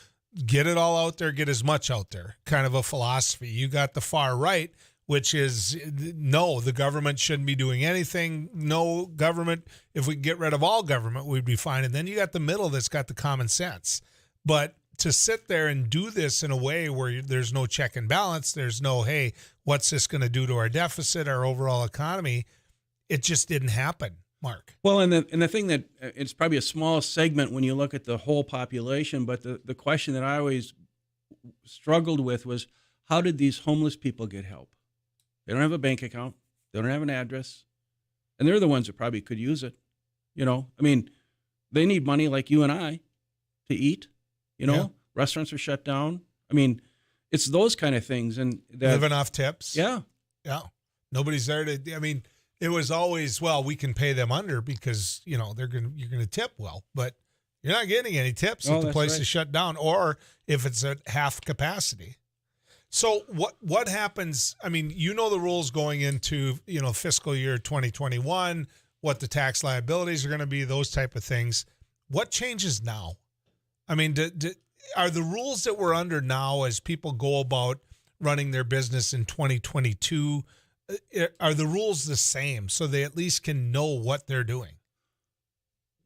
get it all out there, get as much out there, kind of a philosophy. You got the far right, which is, no, the government shouldn't be doing anything. No government, if we get rid of all government, we'd be fine. And then you got the middle that's got the common sense. But to sit there and do this in a way where there's no check and balance, there's no, hey, what's this going to do to our deficit, our overall economy, it just didn't happen. Mark. Well, and the thing that it's probably a small segment when you look at the whole population, but the question that I always struggled with was, how did these homeless people get help? They don't have a bank account. They don't have an address. And they're the ones that probably could use it. They need money like you and I to eat. Restaurants are shut down. It's those kind of things. And living off tips. Yeah. Yeah. Nobody's there to, it was always, well, we can pay them under because, you're going to tip well, but you're not getting any tips if the place is shut down or if it's at half capacity. So what happens? The rules going into, fiscal year 2021, what the tax liabilities are going to be, those type of things. What changes now? Are the rules that we're under now as people go about running their business in 2022, are the rules the same so they at least can know what they're doing?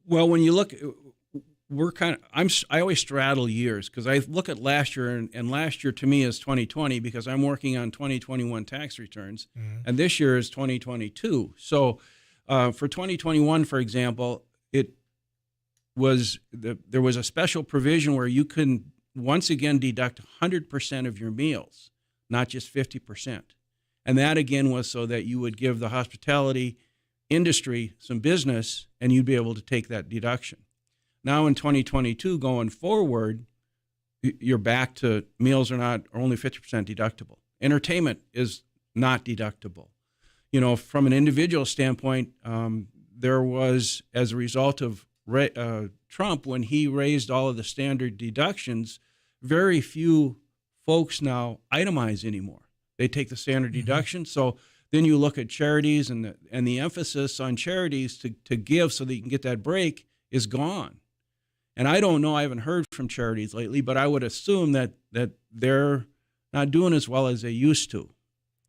Well, when you look, I always straddle years because I look at last year, and last year to me is 2020 because I'm working on 2021 tax returns, and this year is 2022. So for 2021, for example, there was a special provision where you can once again deduct 100% of your meals, not just 50%. And that, again, was so that you would give the hospitality industry some business and you'd be able to take that deduction. Now in 2022, going forward, you're back to meals are only 50% deductible. Entertainment is not deductible. From an individual standpoint, there was, as a result of Trump, when he raised all of the standard deductions, very few folks now itemize anymore. They take the standard deduction. So then you look at charities, and the emphasis on charities to give so that you can get that break is gone. And I don't know, I haven't heard from charities lately, but I would assume that they're not doing as well as they used to.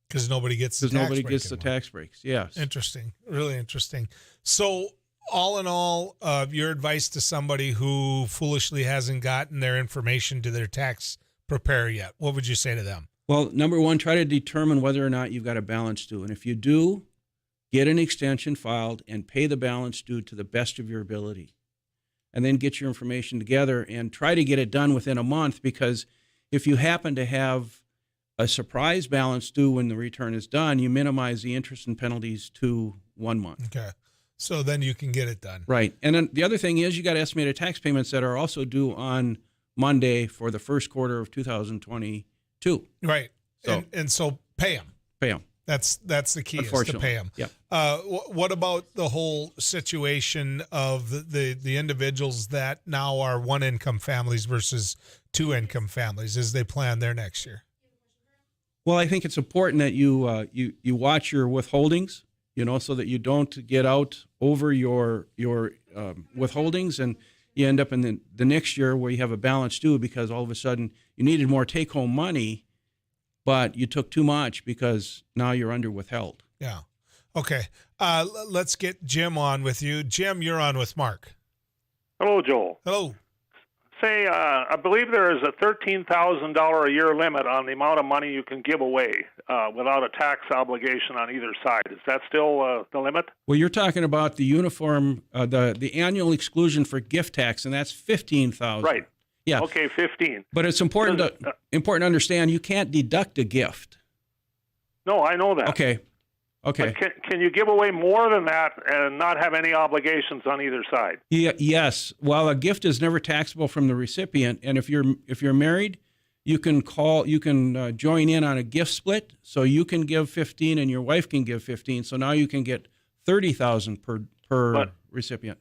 Because nobody gets the tax breaks. Yes. Interesting. Really interesting. So all in all, your advice to somebody who foolishly hasn't gotten their information to their tax preparer yet, what would you say to them? Well, number one, try to determine whether or not you've got a balance due. And if you do, get an extension filed and pay the balance due to the best of your ability. And then get your information together and try to get it done within a month, because if you happen to have a surprise balance due when the return is done, you minimize the interest and penalties to 1 month. Okay. So then you can get it done. Right. And then the other thing is you got estimated tax payments that are also due on Monday for the first quarter of 2022. Right. So, and so pay them. Pay them. That's the key, is to pay them. Yep. What about the whole situation of the individuals that now are one-income families versus two-income families as they plan their next year? Well, I think it's important that you watch your withholdings, so that you don't get out over your withholdings, and you end up in the next year where you have a balance due because all of a sudden you needed more take-home money, but you took too much because now you're under withheld. Yeah. Okay. Let's get Jim on with you. Jim, you're on with Mark. Hello, Joel. Hello. Say, I believe there is a $13,000 a year limit on the amount of money you can give away without a tax obligation on either side. Is that still the limit? Well, you're talking about the uniform, the annual exclusion for gift tax, and that's $15,000. Right. Yeah. Okay, 15. But it's important to understand you can't deduct a gift. No, I know that. Okay. But can you give away more than that and not have any obligations on either side? Yes. Well, a gift is never taxable from the recipient, and if you're married, you can join in on a gift split. So you can give 15, and your wife can give 15. So now you can get $30,000 per recipient.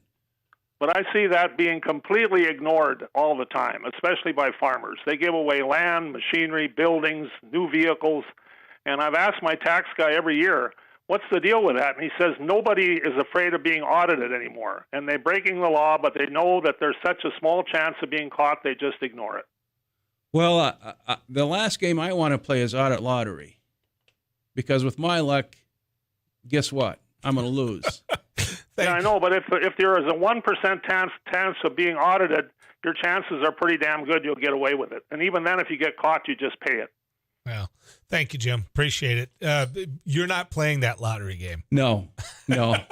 But I see that being completely ignored all the time, especially by farmers. They give away land, machinery, buildings, new vehicles, and I've asked my tax guy every year, what's the deal with that? And he says nobody is afraid of being audited anymore. And they're breaking the law, but they know that there's such a small chance of being caught, they just ignore it. Well, the last game I want to play is audit lottery. Because with my luck, guess what? I'm going to lose. Yeah, I know, but if there is a 1% chance of being audited, your chances are pretty damn good you'll get away with it. And even then, if you get caught, you just pay it. Well, thank you, Jim. Appreciate it. You're not playing that lottery game. No. Well,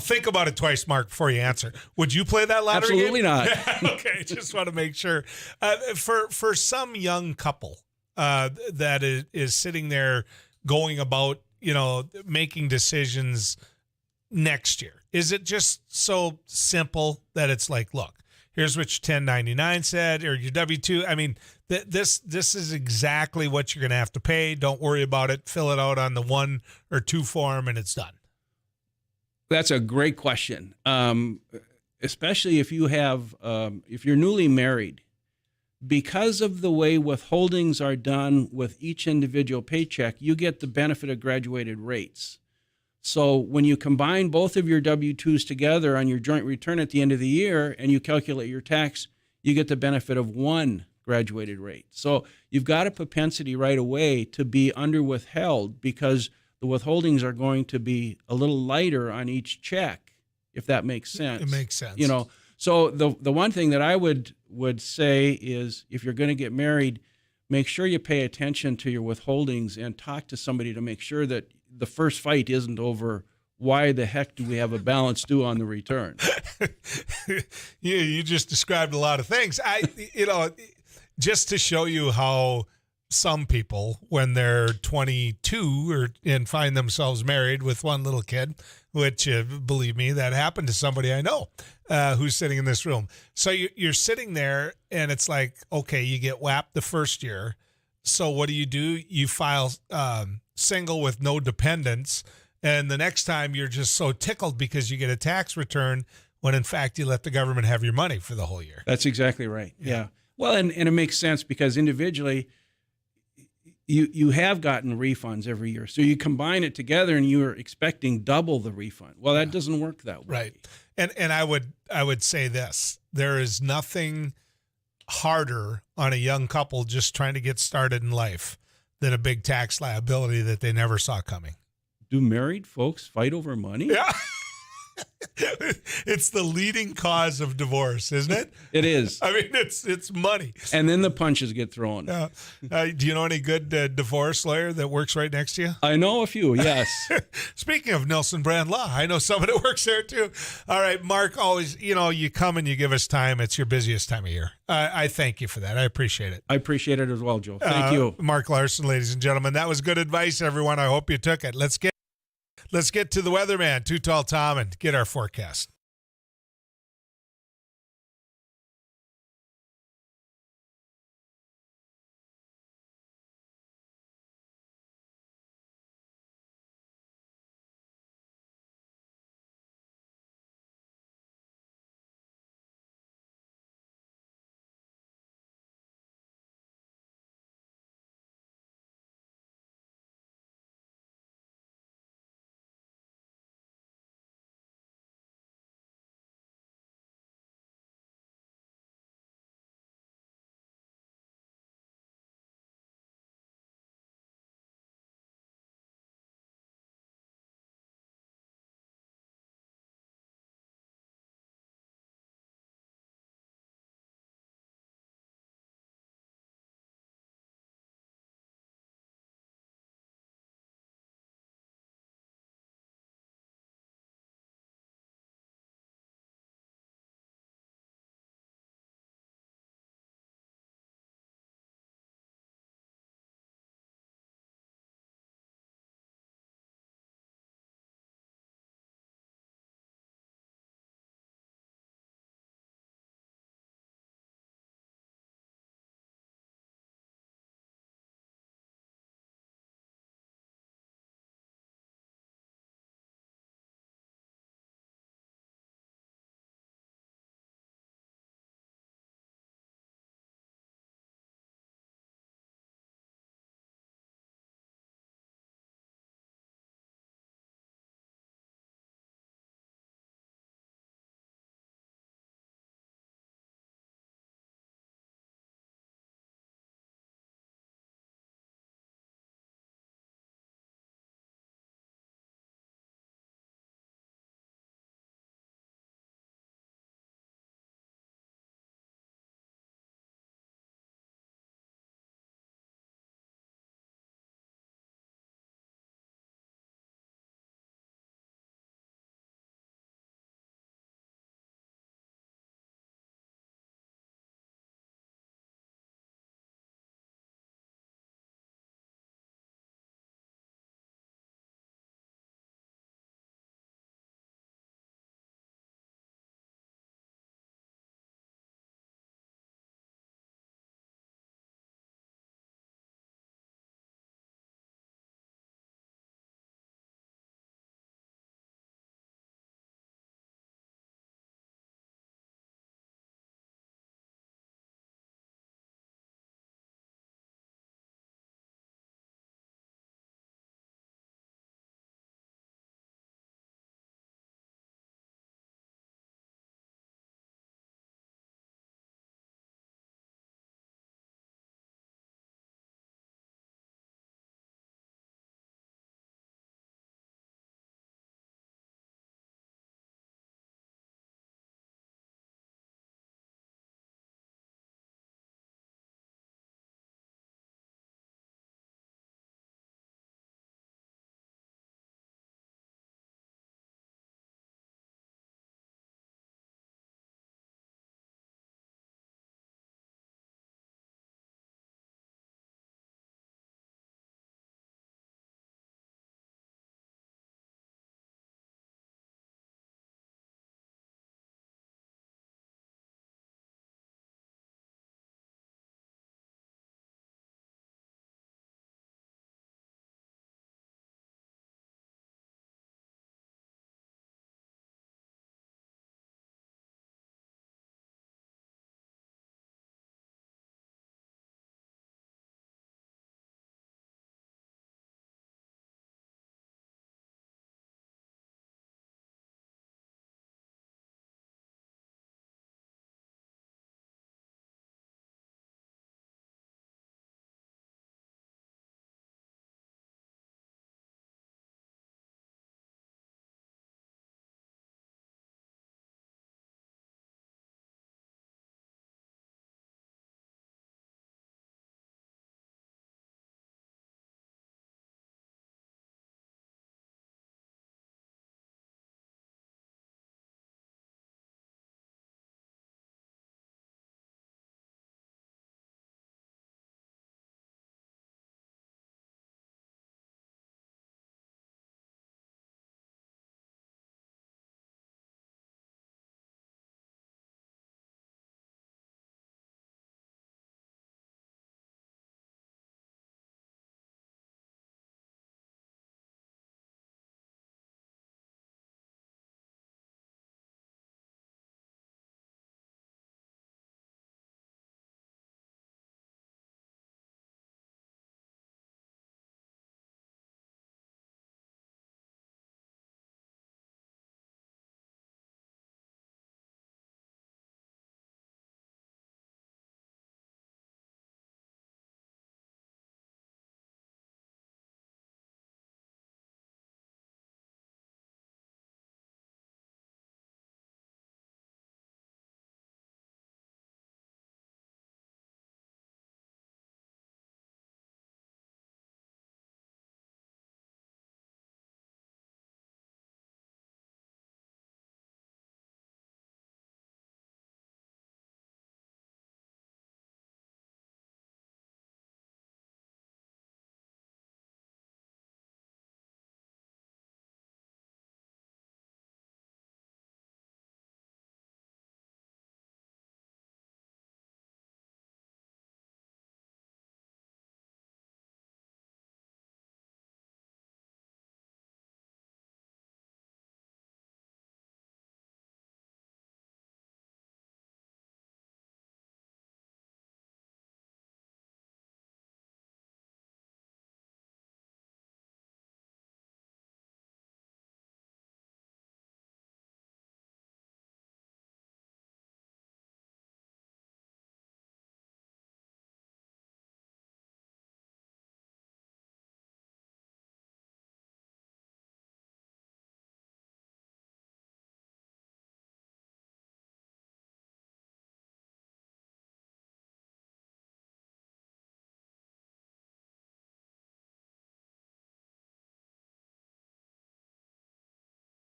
think about it twice, Mark, before you answer. Would you play that lottery Absolutely game? Absolutely not. Okay, just want to make sure. For some young couple that is sitting there going about, making decisions next year, is it just so simple that it's like, look, here's what your 1099 said or your W-2? I mean, this is exactly what you're going to have to pay. Don't worry about it. Fill it out on the 1 or 2 form and it's done. That's a great question. Especially if you have, if you're newly married, because of the way withholdings are done with each individual paycheck, you get the benefit of graduated rates. So when you combine both of your W-2s together on your joint return at the end of the year and you calculate your tax, you get the benefit of one graduated rate. So you've got a propensity right away to be under withheld because the withholdings are going to be a little lighter on each check, if that makes sense. It makes sense. So the one thing that I would say is if you're going to get married, make sure you pay attention to your withholdings and talk to somebody to make sure that the first fight isn't over why the heck do we have a balance due on the return. You just described a lot of things. Just to show you how some people, when they're 22 and find themselves married with one little kid, which believe me, that happened to somebody I know who's sitting in this room. So you're sitting there and it's like, okay, you get whapped the first year. So what do? You file single with no dependents. And the next time you're just so tickled because you get a tax return when in fact you let the government have your money for the whole year. That's exactly right. Yeah. Well, and it makes sense because individually you have gotten refunds every year. So you combine it together and you're expecting double the refund. Well, that doesn't work that way. Right. And I would say this. There is nothing harder on a young couple just trying to get started in life than a big tax liability that they never saw coming. Do married folks fight over money? Yeah. It's the leading cause of divorce, isn't it? It is. I mean, it's money. And then the punches get thrown. Do you know any good divorce lawyer that works right next to you? I know a few, yes. Speaking of Nelson Brand Law, I know someone that works there too. All right, Mark, always, you come and you give us time. It's your busiest time of year. I thank you for that. I appreciate it. I appreciate it as well, Joe. Thank you. Mark Larson, ladies and gentlemen. That was good advice, everyone. I hope you took it. Let's get to the weatherman, Too Tall Tom, and get our forecast.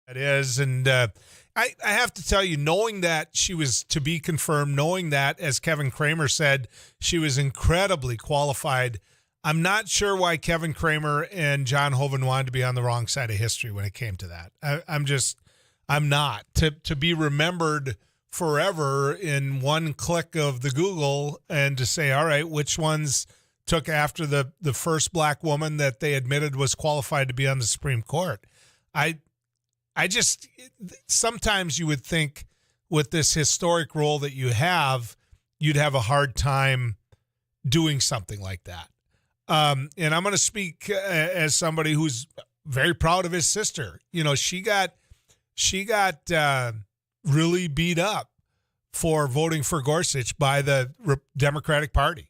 It is, and I have to tell you, knowing that she was to be confirmed, knowing that, as Kevin Kramer said, she was incredibly qualified, I'm not sure why Kevin Kramer and John Hoeven wanted to be on the wrong side of history when it came to that. I'm not. To be remembered forever in one click of the Google and to say, all right, which ones took after the first black woman that they admitted was qualified to be on the Supreme Court. I just, sometimes you would think with this historic role that you have, you'd have a hard time doing something like that. And I'm going to speak as somebody who's very proud of his sister. You know, she got really beat up for voting for Gorsuch by the Democratic Party.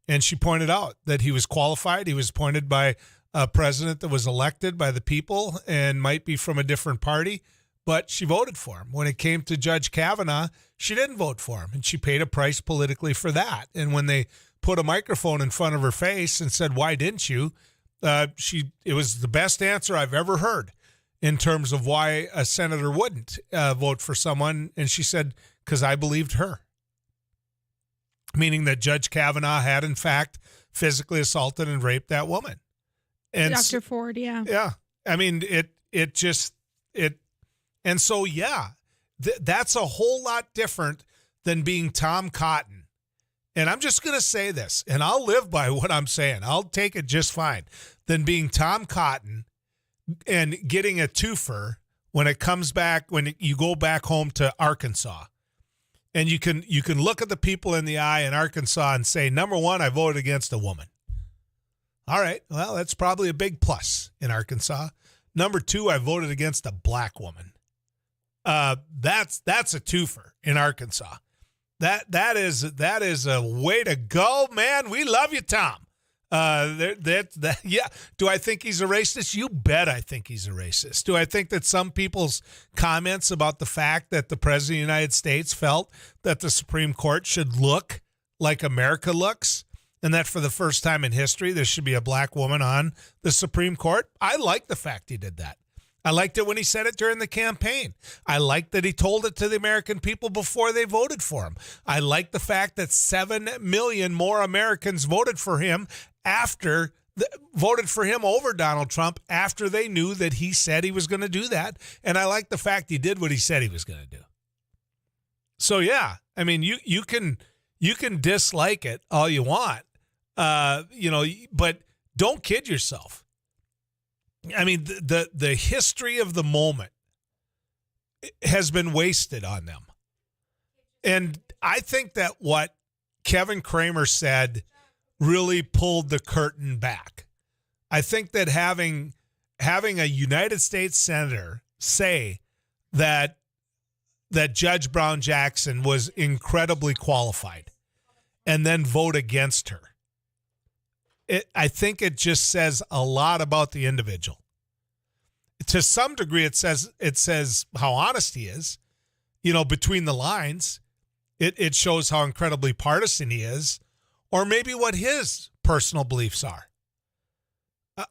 And she pointed out that he was qualified. He was appointed by a president that was elected by the people and might be from a different party, but she voted for him. When it came to Judge Kavanaugh, she didn't vote for him, and she paid a price politically for that. And when they put a microphone in front of her face and said, "Why didn't you?" It was the best answer I've ever heard in terms of why a senator wouldn't vote for someone. And she said, "Because I believed her." Meaning that Judge Kavanaugh had, in fact, physically assaulted and raped that woman. And Dr. Ford, yeah. Yeah. I mean, and so, yeah, that's a whole lot different than being Tom Cotton. And I'm just going to say this, and I'll live by what I'm saying. I'll take it just fine. Than being Tom Cotton and getting a twofer when it comes back, when you go back home to Arkansas. And you can look at the people in the eye in Arkansas and say, number one, I voted against a woman. All right, well, that's probably a big plus in Arkansas. Number two, I voted against a black woman. That's a twofer in Arkansas. That is a way to go, man. We love you, Tom. Yeah. Do I think he's a racist? You bet I think he's a racist. Do I think that some people's comments about the fact that the President of the United States felt that the Supreme Court should look like America looks, and that for the first time in history there should be a black woman on the Supreme Court? I like the fact he did that. I liked it when he said it during the campaign. I liked that he told it to the American people before they voted for him. I like the fact that 7 million more Americans voted for him over Donald Trump after they knew that he said he was going to do that. And I like the fact he did what he said he was going to do. So, yeah, I mean, you can dislike it all you want, but don't kid yourself. I mean, the history of the moment has been wasted on them. And I think that what Kevin Kramer said really pulled the curtain back. I think that having a United States senator say that Judge Brown Jackson was incredibly qualified and then vote against her, I think it just says a lot about the individual. To some degree, it says how honest he is. You know, between the lines, it shows how incredibly partisan he is, or maybe what his personal beliefs are.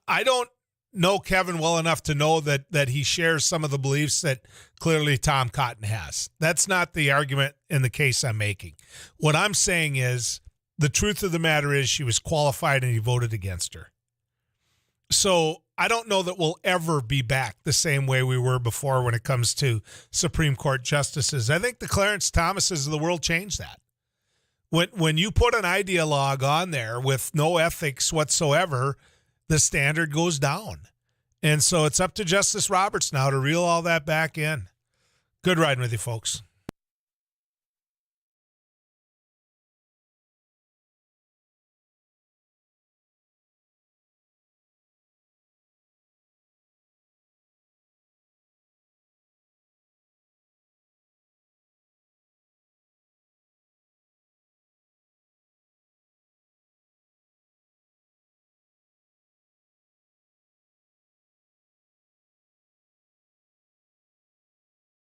I don't know Kevin well enough to know that he shares some of the beliefs that clearly Tom Cotton has. That's not the argument in the case I'm making. What I'm saying is, the truth of the matter is she was qualified and he voted against her. So I don't know that we'll ever be back the same way we were before when it comes to Supreme Court justices. I think the Clarence Thomases of the world changed that. When you put an ideologue on there with no ethics whatsoever, the standard goes down. And so it's up to Justice Roberts now to reel all that back in. Good riding with you, folks.